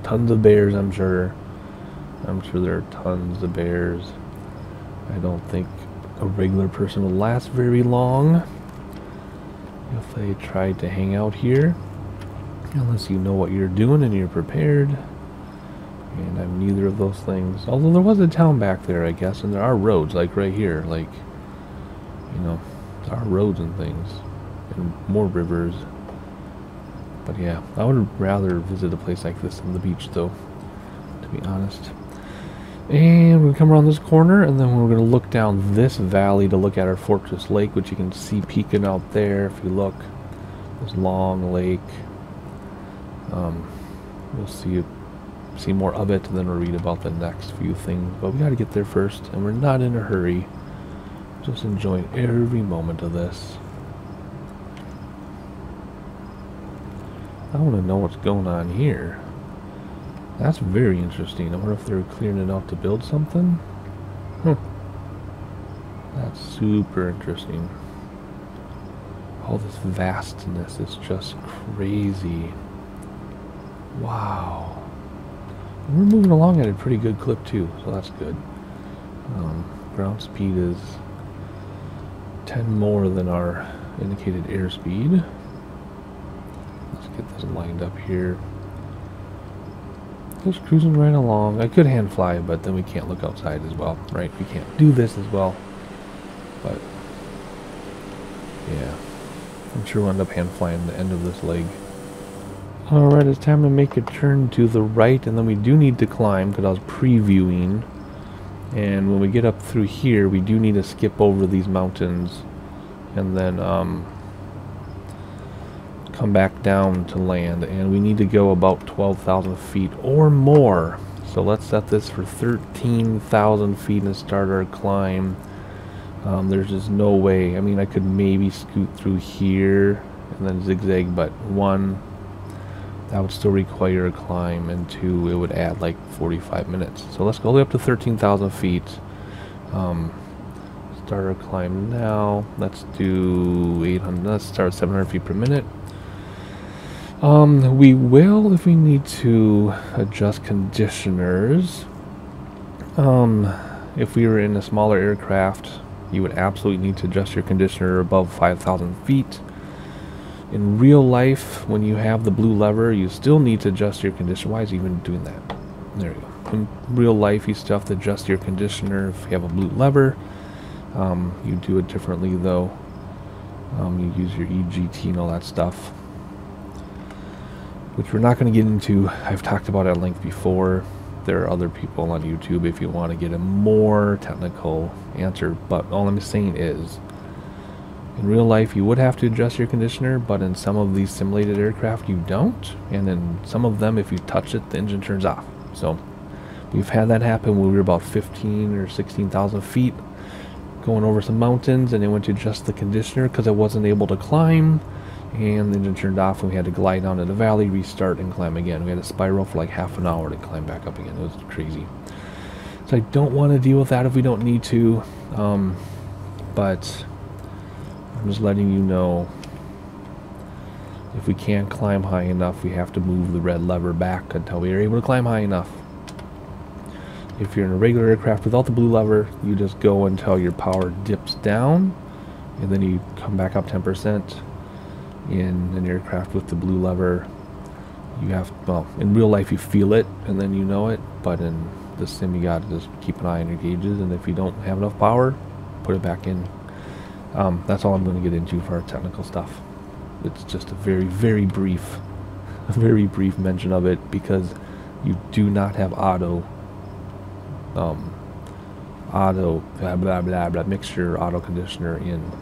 [SPEAKER 1] Tons of bears, I'm sure. I'm sure there are tons of bears. I don't think a regular person will last very long if they try to hang out here, unless you know what you're doing and you're prepared. And I'm neither of those things. Although there was a town back there, I guess, and there are roads, like right here, like, you know, there are roads and things, and more rivers. But yeah, I would rather visit a place like this than the beach, though, to be honest. And we come around this corner, and then we're going to look down this valley to look at our Fortress Lake, which you can see peeking out there. If you look, this long lake. You'll see it see more of it, and then we'll read about the next few things. But we got to get there first, and we're not in a hurry. Just enjoying every moment of this. I want to know what's going on here. That's very interesting. I wonder if they're clearing it out to build something. That's super interesting. All this vastness is just crazy. Wow. And we're moving along at a pretty good clip too, so that's good. Ground speed is 10 more than our indicated airspeed. Let's get this lined up here. Just cruising right along. I could hand fly, but then we can't look outside as well, right? We can't do this as well. But yeah, I'm sure we'll end up hand flying the end of this leg. Alright, it's time to make a turn to the right, and then we do need to climb because I was previewing. And when we get up through here, we do need to skip over these mountains and then come back down to land. And we need to go about 12,000 feet or more. So let's set this for 13,000 feet and start our climb. There's just no way. I mean, I could maybe scoot through here and then zigzag, but one, that would still require a climb, and two, it would add like 45 minutes. So let's go all the way up to 13,000 feet. Start our climb now. Let's do 800. Let's start at 700 feet per minute. We will, if we need to, adjust conditioners. If we were in a smaller aircraft, you would absolutely need to adjust your conditioner above 5,000 feet. In real life, when you have the blue lever, you still need to adjust your conditioner. Why is it even doing that? There you go. In real life, you still have to adjust your conditioner if you have a blue lever. You do it differently though. You use your EGT and all that stuff, which we're not going to get into. I've talked about it at length before. There are other people on YouTube if you want to get a more technical answer, but all I'm saying is, in real life you would have to adjust your conditioner, but in some of these simulated aircraft you don't, and in some of them if you touch it the engine turns off. So we've had that happen when we were about 15 or 16,000 feet going over some mountains, and they went to adjust the conditioner because it wasn't able to climb, and the engine turned off, and we had to glide down to the valley, restart, and climb again. We had to spiral for like half an hour to climb back up again. It was crazy. So I don't want to deal with that if we don't need to, but I'm just letting you know, if we can't climb high enough, we have to move the red lever back until we are able to climb high enough. If you're in a regular aircraft without the blue lever, you just go until your power dips down, and then you come back up 10%. In an aircraft with the blue lever, you have, well, in real life you feel it and then you know it, but in the sim you gotta just keep an eye on your gauges, and if you don't have enough power, put it back in. That's all I'm going to get into for our technical stuff. It's just a very brief mention of it, because you do not have auto mixture auto conditioner in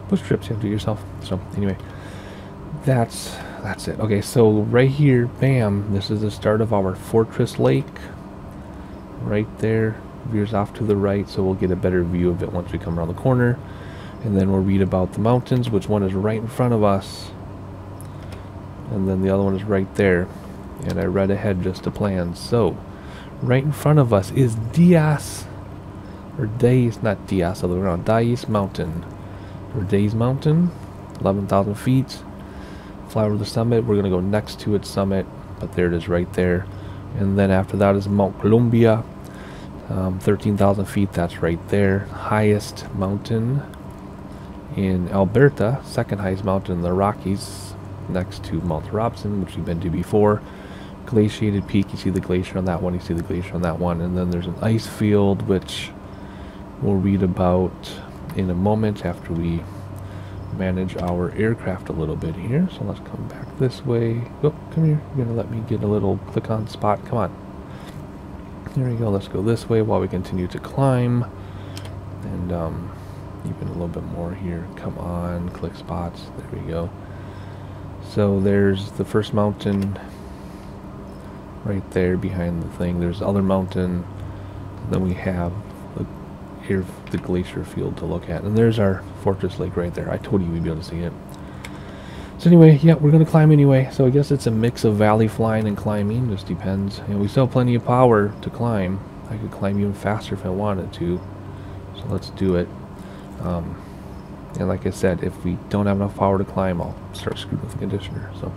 [SPEAKER 1] push trips. You have to do it yourself. So anyway, that's it. Okay, so right here, bam, this is the start of our fortress lake. Right there, veers off to the right, so we'll get a better view of it once we come around the corner. And then we'll read about the mountains, which one is right in front of us, and then the other one is right there. And I read ahead just to plan. So right in front of us is Diaz, or Days, not Diaz, other way around, Days Mountain, or Days Mountain, 11,000 feet. Fly over the summit. We're going to go next to its summit, but there it is right there. And then after that is Mount Columbia, 13,000 feet, that's right there. Highest mountain in Alberta, second highest mountain in the Rockies, next to Mount Robson, which we've been to before. Glaciated peak, you see the glacier on that one, you see the glacier on that one, and then there's an ice field, which we'll read about in a moment after we manage our aircraft a little bit here. So let's come back this way. Oh, come here. You're gonna let me get a little click on spot. Come on. There we go. Let's go this way while we continue to climb. And even a little bit more here. Come on, click spots. There we go. So there's the first mountain right there behind the thing. There's the other mountain. Then we have the glacier field to look at. And there's our fortress lake right there. I told you we'd be able to see it. So anyway, yeah, we're going to climb anyway. So I guess it's a mix of valley flying and climbing. Just depends. And we still have plenty of power to climb. I could climb even faster if I wanted to. So let's do it. And like I said, if we don't have enough power to climb, I'll start screwing with the conditioner. So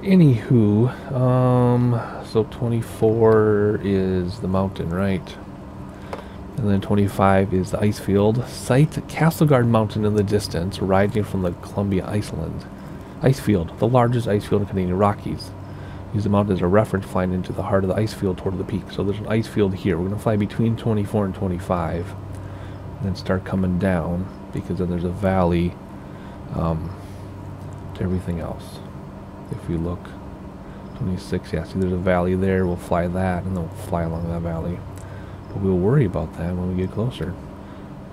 [SPEAKER 1] anywho, so 24 is the mountain, right? And then 25 is the ice field. Sight Castleguard Mountain in the distance, rising from the Columbia Iceland. Ice field, the largest ice field in Canadian Rockies. Use the mountain as a reference, flying into the heart of the ice field toward the peak. So there's an ice field here. We're going to fly between 24 and 25. And then start coming down, because then there's a valley to everything else. If we look, 26, yeah, see there's a valley there. We'll fly that, and then we'll fly along that valley. But we'll worry about that when we get closer.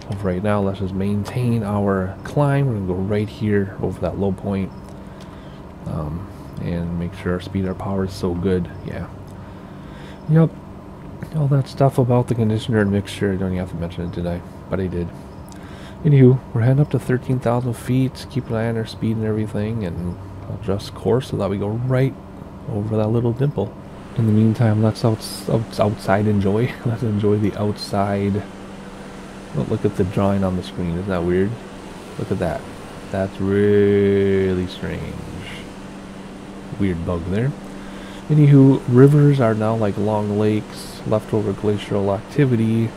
[SPEAKER 1] So for right now, let's just maintain our climb. We're going to go right here over that low point. And make sure our speed, our power is so good. Yeah. Yep. All that stuff about the conditioner and mixture. I don't even have to mention it, did I? But I did. Anywho, we're heading up to 13,000 feet. Keep an eye on our speed and everything. And adjust course so that we go right over that little dimple. In the meantime, let's outside enjoy. Let's enjoy the outside. Oh, look at the drawing on the screen. Isn't that weird? Look at that. That's really strange. Weird bug there. Anywho, rivers are now like long lakes, leftover glacial activity. You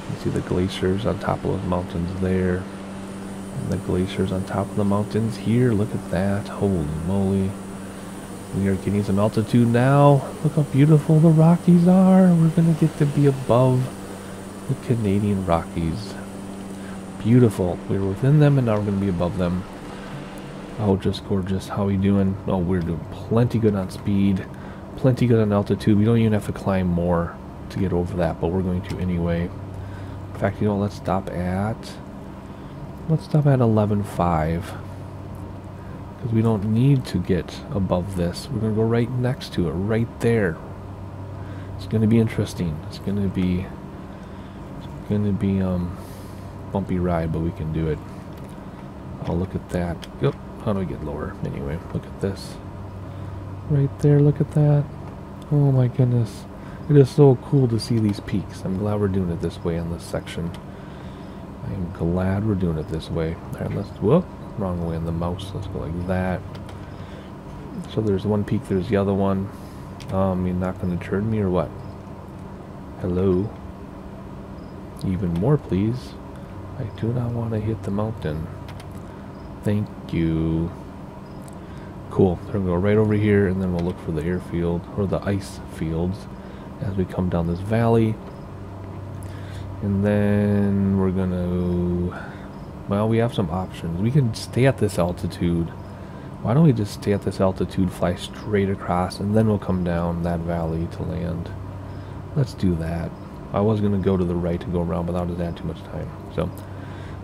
[SPEAKER 1] can see the glaciers on top of those mountains there. And the glaciers on top of the mountains here. Look at that. Holy moly. We are getting some altitude now. Look how beautiful the Rockies are. We're going to get to be above the Canadian Rockies. Beautiful. We were within them and now we're going to be above them. Oh, just gorgeous. How are we doing? Oh, we're doing plenty good on speed. Plenty good on altitude. We don't even have to climb more to get over that, but we're going to anyway. In fact, you know, let's stop at 11.5. Because we don't need to get above this. We're going to go right next to it, right there. It's going to be interesting. It's going to be bumpy ride, but we can do it. Oh, look at that. Yep. How do we get lower? Anyway, look at this. Right there, look at that. Oh my goodness. It is so cool to see these peaks. I'm glad we're doing it this way in this section. I'm glad we're doing it this way. Alright, let's, whoop, wrong way on the mouse. Let's go like that. So there's one peak, there's the other one. You're not going to turn me or what? Hello? Even more, please. I do not want to hit the mountain. Thank you. Cool. So we're going to go right over here, and then we'll look for the airfield, or the ice fields, as we come down this valley. And then we're going to... Well, we have some options. We can stay at this altitude. Why don't we just stay at this altitude, fly straight across, and then we'll come down that valley to land. Let's do that. I was going to go to the right to go around, but that would add too much time. So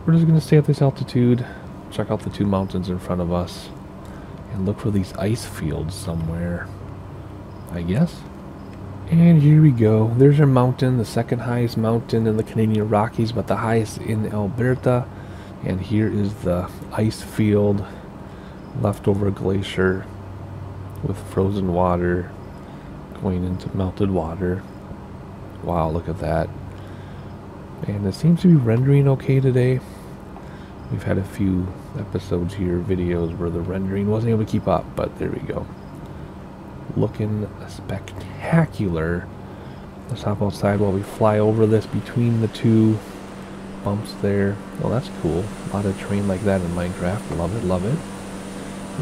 [SPEAKER 1] we're just going to stay at this altitude, check out the two mountains in front of us, and look for these ice fields somewhere, I guess. And here we go. There's our mountain, the second highest mountain in the Canadian Rockies, but the highest in Alberta. And here is the ice field, leftover glacier with frozen water going into melted water. Wow, look at that. And it seems to be rendering okay today. We've had a few episodes here, videos, where the rendering wasn't able to keep up, but there we go. Looking spectacular. Let's hop outside while we fly over this between the two bumps there. Oh, that's cool. A lot of terrain like that in Minecraft. Love it, love it.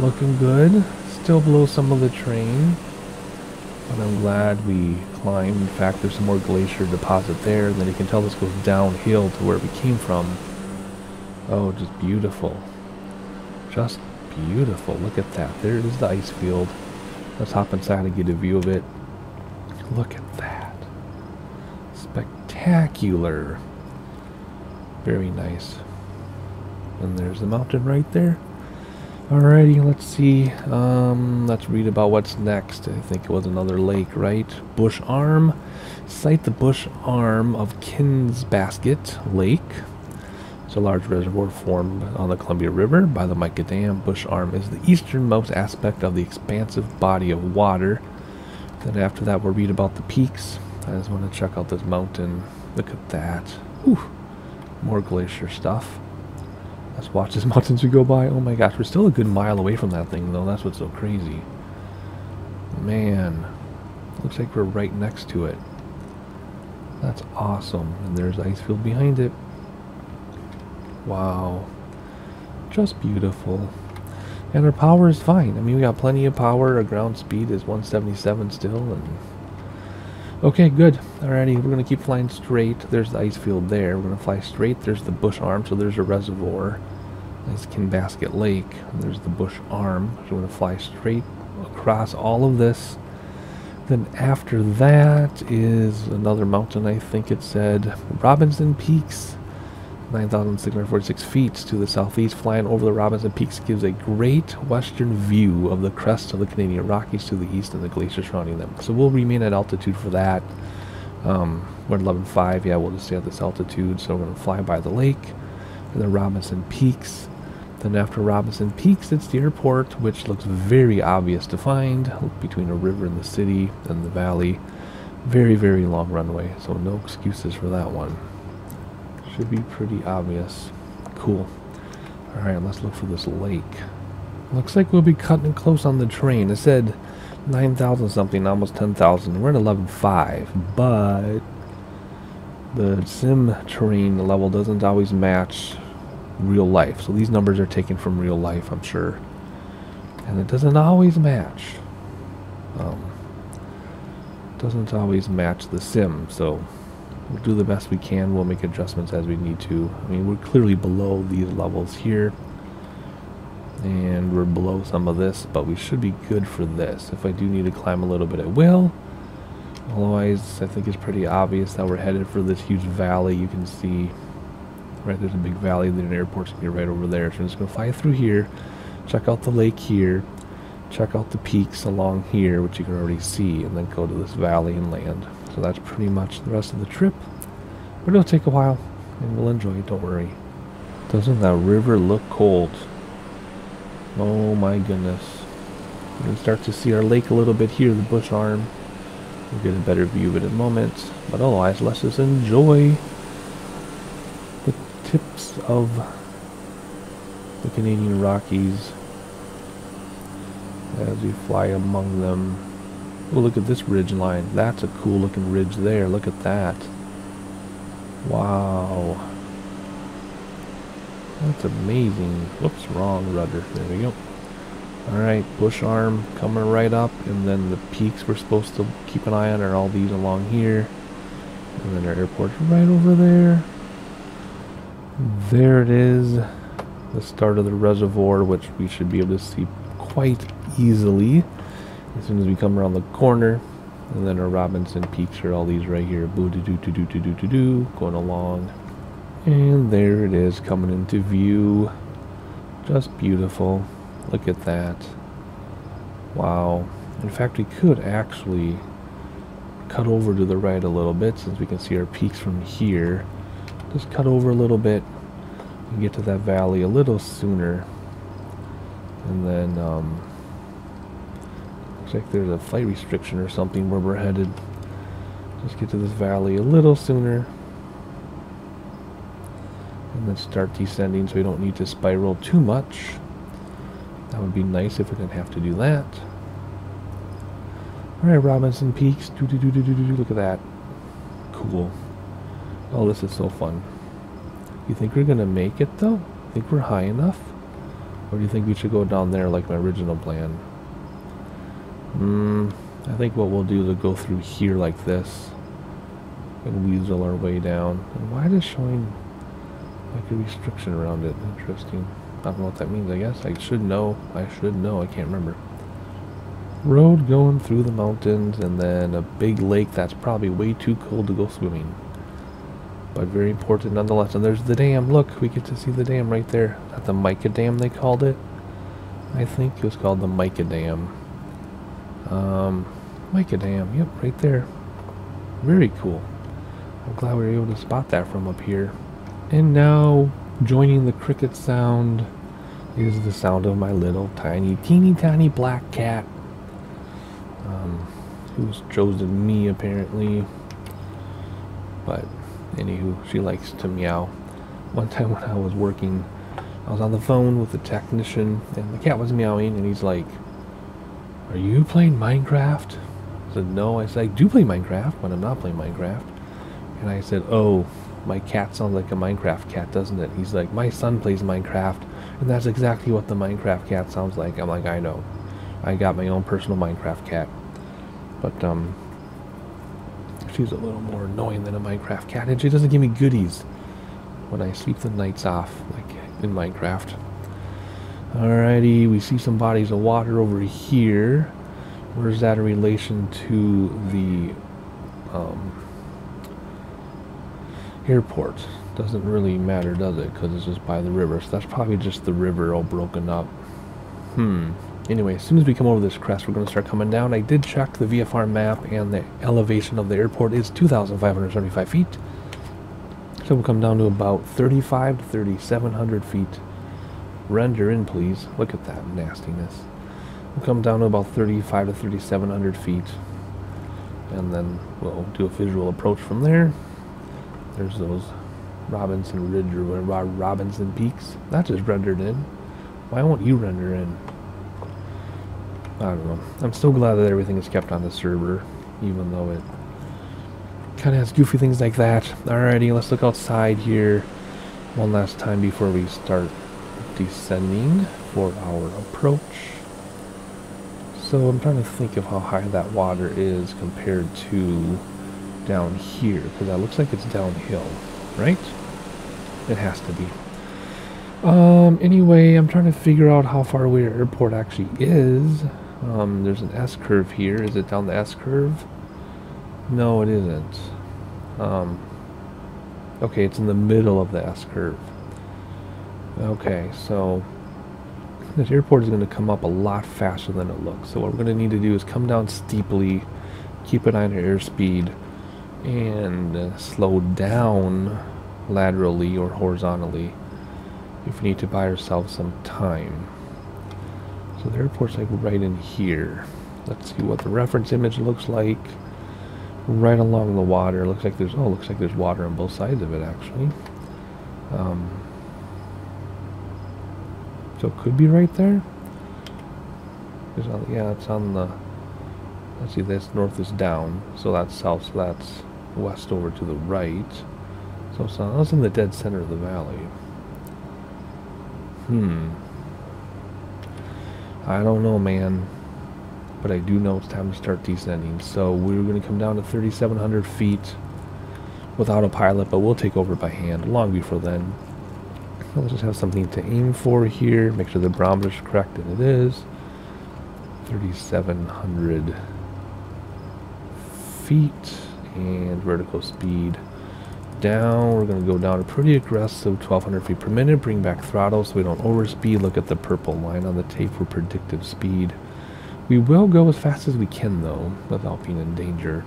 [SPEAKER 1] Looking good. Still below some of the terrain, but I'm glad we climbed. In fact, there's some more glacier deposit there, and then you can tell this goes downhill to where we came from. Oh, just beautiful. Just beautiful. Look at that. There is the ice field. Let's hop inside and get a view of it. Look at that. Spectacular. Very nice. And there's the mountain right there. Alrighty, let's see. Let's read about what's next. I think it was another lake, right? Bush Arm. Cite the Bush Arm of Kins Basket Lake. It's a large reservoir formed on the Columbia River by the Mica Dam. Bush Arm is the easternmost aspect of the expansive body of water. Then after that, we'll read about the peaks. I just want to check out this mountain. Look at that. Whew. More glacier stuff. Let's watch this mountain as we go by. Oh my gosh, we're still a good mile away from that thing, though. That's what's so crazy. Man, looks like we're right next to it. That's awesome. And there's the ice field behind it. Wow. Just beautiful. And our power is fine. I mean, we got plenty of power. Our ground speed is 177 still. And okay, good. Alrighty, we're going to keep flying straight. There's the ice field there. We're going to fly straight. There's the Bush Arm, so there's a reservoir. There's Kinbasket Lake. And there's the Bush Arm. So we're going to fly straight across all of this. Then after that is another mountain, I think it said. Robinson Peaks. 9,646 feet to the southeast. Flying over the Robinson Peaks gives a great western view of the crest of the Canadian Rockies to the east and the glaciers surrounding them. So we'll remain at altitude for that. We're at 11.5. Yeah, we'll just stay at this altitude. So we're going to fly by the lake and the Robinson Peaks. Then after Robinson Peaks, it's the airport, which looks very obvious to find between a river and the city and the valley. Very, very long runway. So no excuses for that one. Should be pretty obvious. Cool. Alright, let's look for this lake. Looks like we'll be cutting it close on the train. It said 9,000 something, almost 10,000. We're at 11.5, but the sim terrain level doesn't always match real life. So these numbers are taken from real life, I'm sure. And it doesn't always match. Doesn't always match the sim, so we'll do the best we can. We'll make adjustments as we need to. I mean, we're clearly below these levels here. And we're below some of this, but we should be good for this. If I do need to climb a little bit, I will. Otherwise, I think it's pretty obvious that we're headed for this huge valley. You can see, right, there's a big valley. The airport's going to be right over there. So I'm just going to fly through here, check out the lake here, check out the peaks along here, which you can already see, and then go to this valley and land. So that's pretty much the rest of the trip. But it'll take a while, and we'll enjoy it, don't worry. Doesn't that river look cold? Oh my goodness. We can start to see our lake a little bit here, the Bush Arm. We'll get a better view of it in a moment. But otherwise, let's just enjoy the tips of the Canadian Rockies as we fly among them. Oh, look at this ridge line. That's a cool looking ridge there. Look at that. Wow. That's amazing. Whoops, wrong rudder. There we go. Alright, Bush Arm coming right up. And then the peaks we're supposed to keep an eye on are all these along here. And then our airport's right over there. There it is. The start of the reservoir, which we should be able to see quite easily as soon as we come around the corner. And then our Robinson Peaks are all these right here. Boo-doo-doo-doo-doo-doo-doo, going along. And there it is coming into view. Just beautiful. Look at that. Wow. In fact, we could actually cut over to the right a little bit since we can see our peaks from here. Just cut over a little bit and get to that valley a little sooner. And then, looks like there's a flight restriction or something where we're headed. Just get to this valley a little sooner. And then start descending so we don't need to spiral too much. That would be nice if we didn't have to do that. Alright, Robinson Peaks. Look at that. Cool. Oh, this is so fun. You think we're going to make it, though? Think we're high enough? Or do you think we should go down there like my original plan? I think what we'll do is go through here like this. And weasel our way down. And why is it showing like a restriction around it? Interesting. I don't know what that means, I guess. I should know. I can't remember. Road going through the mountains, and then a big lake that's probably way too cold to go swimming. But very important nonetheless. And there's the dam. Look, we get to see the dam right there. At the Mica Dam, they called it. I think it was called the Macadam. Macadam, yep, right there. Very cool. I'm glad we were able to spot that from up here. And now, joining the cricket sound is the sound of my little tiny, teeny tiny black cat. Who's chosen me apparently. But, anywho, she likes to meow. One time when I was working, I was on the phone with the technician, and the cat was meowing, and he's like, "Are you playing Minecraft?" I said, "No." I said, "I do play Minecraft when I'm not playing Minecraft." And I said, "Oh, my cat sounds like a Minecraft cat, doesn't it?" He's like, "My son plays Minecraft, and that's exactly what the Minecraft cat sounds like." I'm like, "I know. I got my own personal Minecraft cat." But, she's a little more annoying than a Minecraft cat, and she doesn't give me goodies when I sleep the nights off, like in Minecraft. Alrighty, we see some bodies of water over here. Where's that in relation to the airport? Doesn't really matter, does it? Because it's just by the river. So that's probably just the river all broken up. Anyway, as soon as we come over this crest, we're going to start coming down. I did check the VFR map, and the elevation of the airport is 2,575 feet. So we'll come down to about 3,500 to 3,700 feet. Render in, please. Look at that nastiness. We'll come down to about 3,500 to 3,700 feet. And then we'll do a visual approach from there. There's those Robinson Ridge or whatever, Robinson Peaks. That just rendered in. Why won't you render in? I don't know. I'm so glad that everything is kept on the server, even though it kind of has goofy things like that. Alrighty, let's look outside here one last time before we start descending for our approach. So I'm trying to think of how high that water is compared to down here, because that looks like it's downhill, right? It has to be. Anyway, I'm trying to figure out how far away our airport actually is. There's an S-curve here. Is it down the S-curve? No, it isn't. Okay, it's in the middle of the S-curve. Okay, so this airport is going to come up a lot faster than it looks. So what we're going to need to do is come down steeply, keep an eye on our airspeed, and slow down laterally or horizontally if we need to buy ourselves some time. So the airport's like right in here. Let's see what the reference image looks like. Right along the water. Looks like there's water on both sides of it actually. So it could be right there. Yeah, it's on the. Let's see, this north is down, so that's south. So that's west over to the right. So it's in the dead center of the valley. I don't know, man. But I do know it's time to start descending. So we're going to come down to 3,700 feet without a pilot, but we'll take over by hand long before then. Let's just have something to aim for here. Make sure the barometer's correct, and it is. 3,700 feet and vertical speed down. We're going to go down a pretty aggressive 1,200 feet per minute. Bring back throttle so we don't overspeed. Look at the purple line on the tape for predictive speed. We will go as fast as we can though, without being in danger.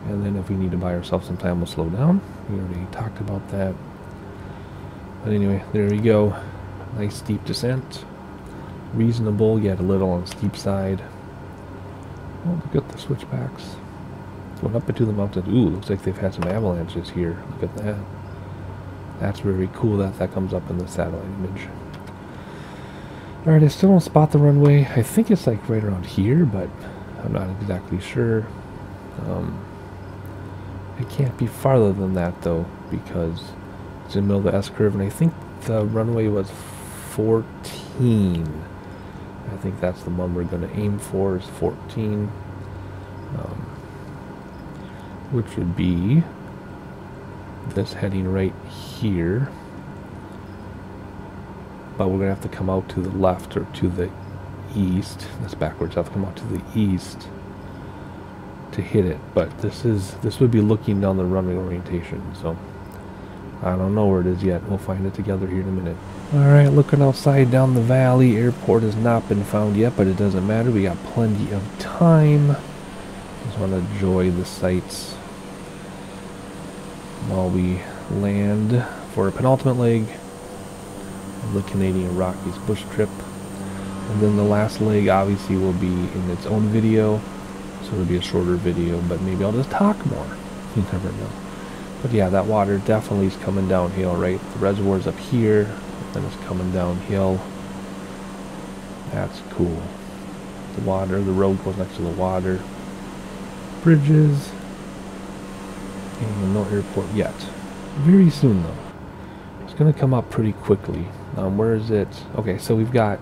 [SPEAKER 1] And then if we need to buy ourselves some time, we'll slow down. We already talked about that. But anyway, there we go. Nice steep descent. Reasonable, yet a little on the steep side. Oh, look at the switchbacks. Going up into the mountains. Ooh, looks like they've had some avalanches here. Look at that. That's very cool that that comes up in the satellite image. Alright, I still don't spot the runway. I think it's like right around here, but I'm not exactly sure. It can't be farther than that though, because it's in the middle of the S-curve, and I think the runway was 14. I think that's the one we're going to aim for, is 14. Which would be this heading right here. But we're going to have to come out to the left or to the east. That's backwards. I have to come out to the east to hit it. But this would be looking down the runway orientation. So I don't know where it is yet. We'll find it together here in a minute. Alright, looking outside down the valley. Airport has not been found yet, but it doesn't matter. We got plenty of time. Just want to enjoy the sights while we land for a penultimate leg of the Canadian Rockies bush trip. And then the last leg obviously will be in its own video, so it'll be a shorter video, but maybe I'll just talk more. You never know. But yeah, that water definitely is coming downhill, right? The reservoir's up here, and it's coming downhill. That's cool. The water, the road goes next to the water. Bridges. And no airport yet. Very soon though. It's gonna come up pretty quickly. Where is it? Okay, so we've got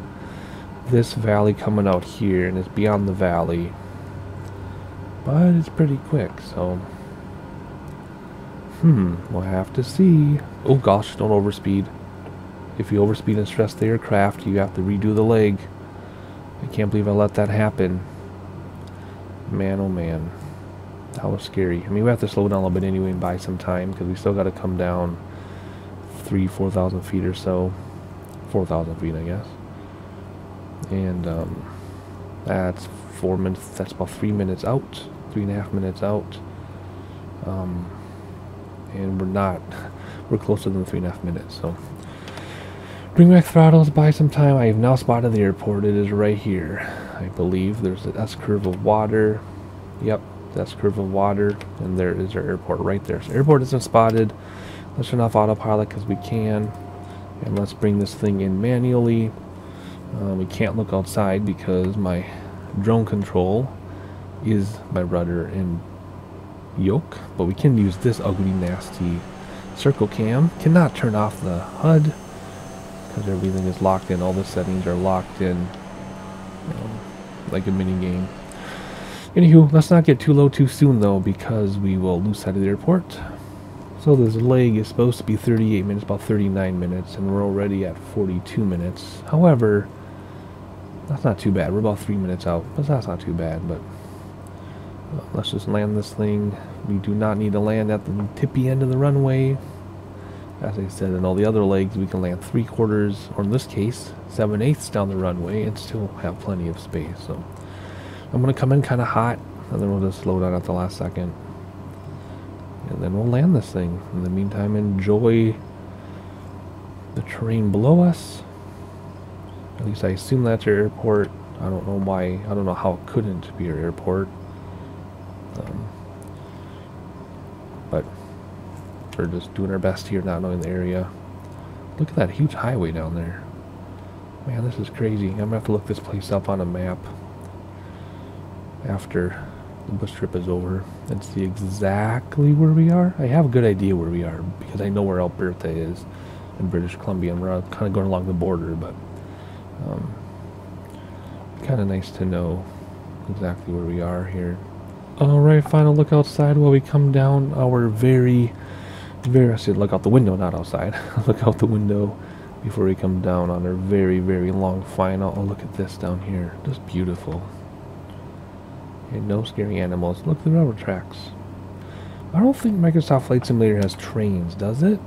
[SPEAKER 1] this valley coming out here, and it's beyond the valley. But it's pretty quick, so we'll have to see. Oh gosh, don't overspeed. If you overspeed and stress the aircraft, you have to redo the leg. I can't believe I let that happen. Man, oh man. That was scary. I mean, we have to slow down a little bit anyway and buy some time, because we still got to come down 4,000 feet or so. 4,000 feet, I guess. And that's 4 minutes. That's about 3 minutes out. 3.5 minutes out. And we're closer than 3.5 minutes, so bring back throttles, buy some time. I have now spotted the airport. It is right here, I believe. There's an S curve of water. Yep, S curve of water, and there is our airport right there. So airport isn't spotted. Let's turn off autopilot because we can, and let's bring this thing in manually. We can't look outside because my drone control is my rudder and yoke, but we can use this ugly, nasty circle cam. Cannot turn off the HUD because everything is locked in. All the settings are locked in, like a mini game. Anywho, let's not get too low too soon though, because we will lose sight of the airport. So this leg is supposed to be 38 minutes, about 39 minutes, and we're already at 42 minutes. However, that's not too bad. We're about 3 minutes out, but that's not too bad. But let's just land this thing. We do not need to land at the tippy end of the runway. As I said, in all the other legs, we can land 3/4, or in this case, 7/8 down the runway and still have plenty of space. So I'm going to come in kind of hot, and then we'll just slow down at the last second. And then we'll land this thing. In the meantime, enjoy the terrain below us. At least I assume that's our airport. I don't know why. I don't know how it couldn't be our airport. But we're just doing our best here, not knowing the area. Look at that huge highway down there. Man, this is crazy. I'm going to have to look this place up on a map after the bush trip is over and see exactly where we are. I have a good idea where we are because I know where Alberta is in British Columbia, and we're kind of going along the border, but kind of nice to know exactly where we are here. Alright, final look outside while we come down our I should look out the window, not outside. Look out the window before we come down on our very, very long final. Oh, look at this down here. Just beautiful. And no scary animals. Look at the railroad tracks. I don't think Microsoft Flight Simulator has trains, does it?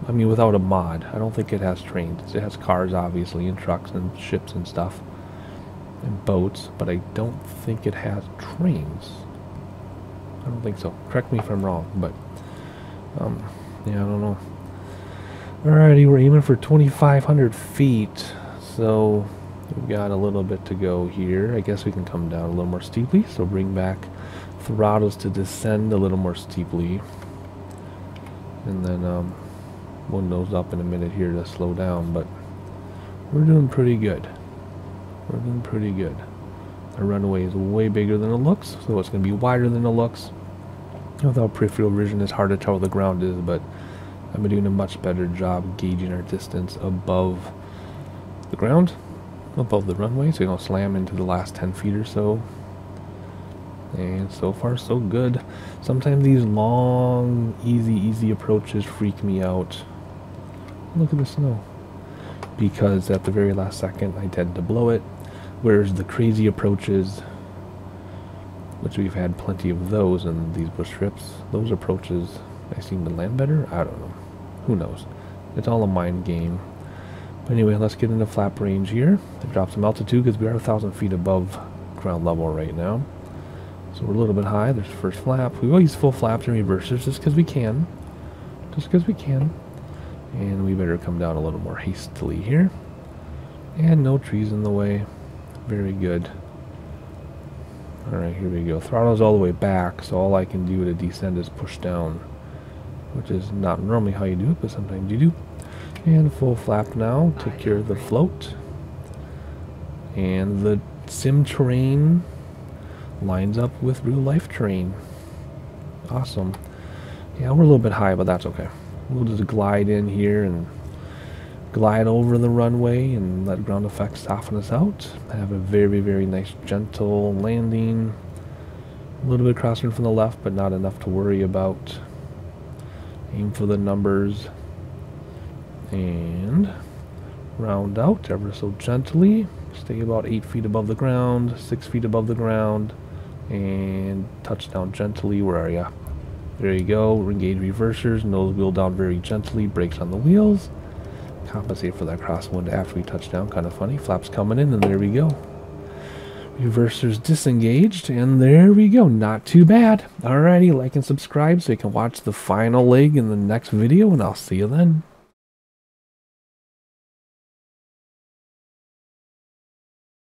[SPEAKER 1] I mean, without a mod. I don't think it has trains. It has cars, obviously, and trucks and ships and stuff. And boats, but I don't think it has trains. I don't think so. Correct me if I'm wrong, but yeah, I don't know. Alrighty, we're aiming for 2,500 feet, so we've got a little bit to go here. I guess we can come down a little more steeply, so bring back throttles to descend a little more steeply, and then windows up in a minute here to slow down. But we're doing pretty good. We're doing pretty good. The runway is way bigger than it looks, so it's going to be wider than it looks. Without peripheral vision, it's hard to tell where the ground is, but I've been doing a much better job gauging our distance above the ground, above the runway, so you don't slam into the last 10 feet or so. And so far, so good. Sometimes these long, easy approaches freak me out. Look at the snow. Because at the very last second, I tend to blow it. Whereas the crazy approaches, which we've had plenty of those in these bush trips, those approaches I seem to land better. I don't know. Who knows? It's all a mind game. Anyway, let's get into flap range here. They dropped some altitude because we are 1,000 feet above ground level right now. So we're a little bit high. There's the first flap. We will use full flaps and reversers just because we can. Just because we can. And we better come down a little more hastily here. And no trees in the way. Very good. Alright, here we go. Throttle's all the way back, so all I can do to descend is push down. Which is not normally how you do it, but sometimes you do. And full flap now. Take care of the float. And the sim terrain lines up with real life terrain. Awesome. Yeah, we're a little bit high, but that's okay. We'll just glide in here and glide over the runway and let ground effects soften us out. Have a very, very nice gentle landing. A little bit crossing from the left, but not enough to worry about. Aim for the numbers. And round out ever so gently. Stay about 8 feet above the ground, 6 feet above the ground, and touch down gently. Where are ya? There you go. Engage reversers, nose wheel down very gently, brakes on the wheels. Compensate for that crosswind after we touch down. Kind of funny. Flaps coming in, and there we go. Reversers disengaged, and there we go. Not too bad. Alrighty, like and subscribe so you can watch the final leg in the next video, and I'll see you then.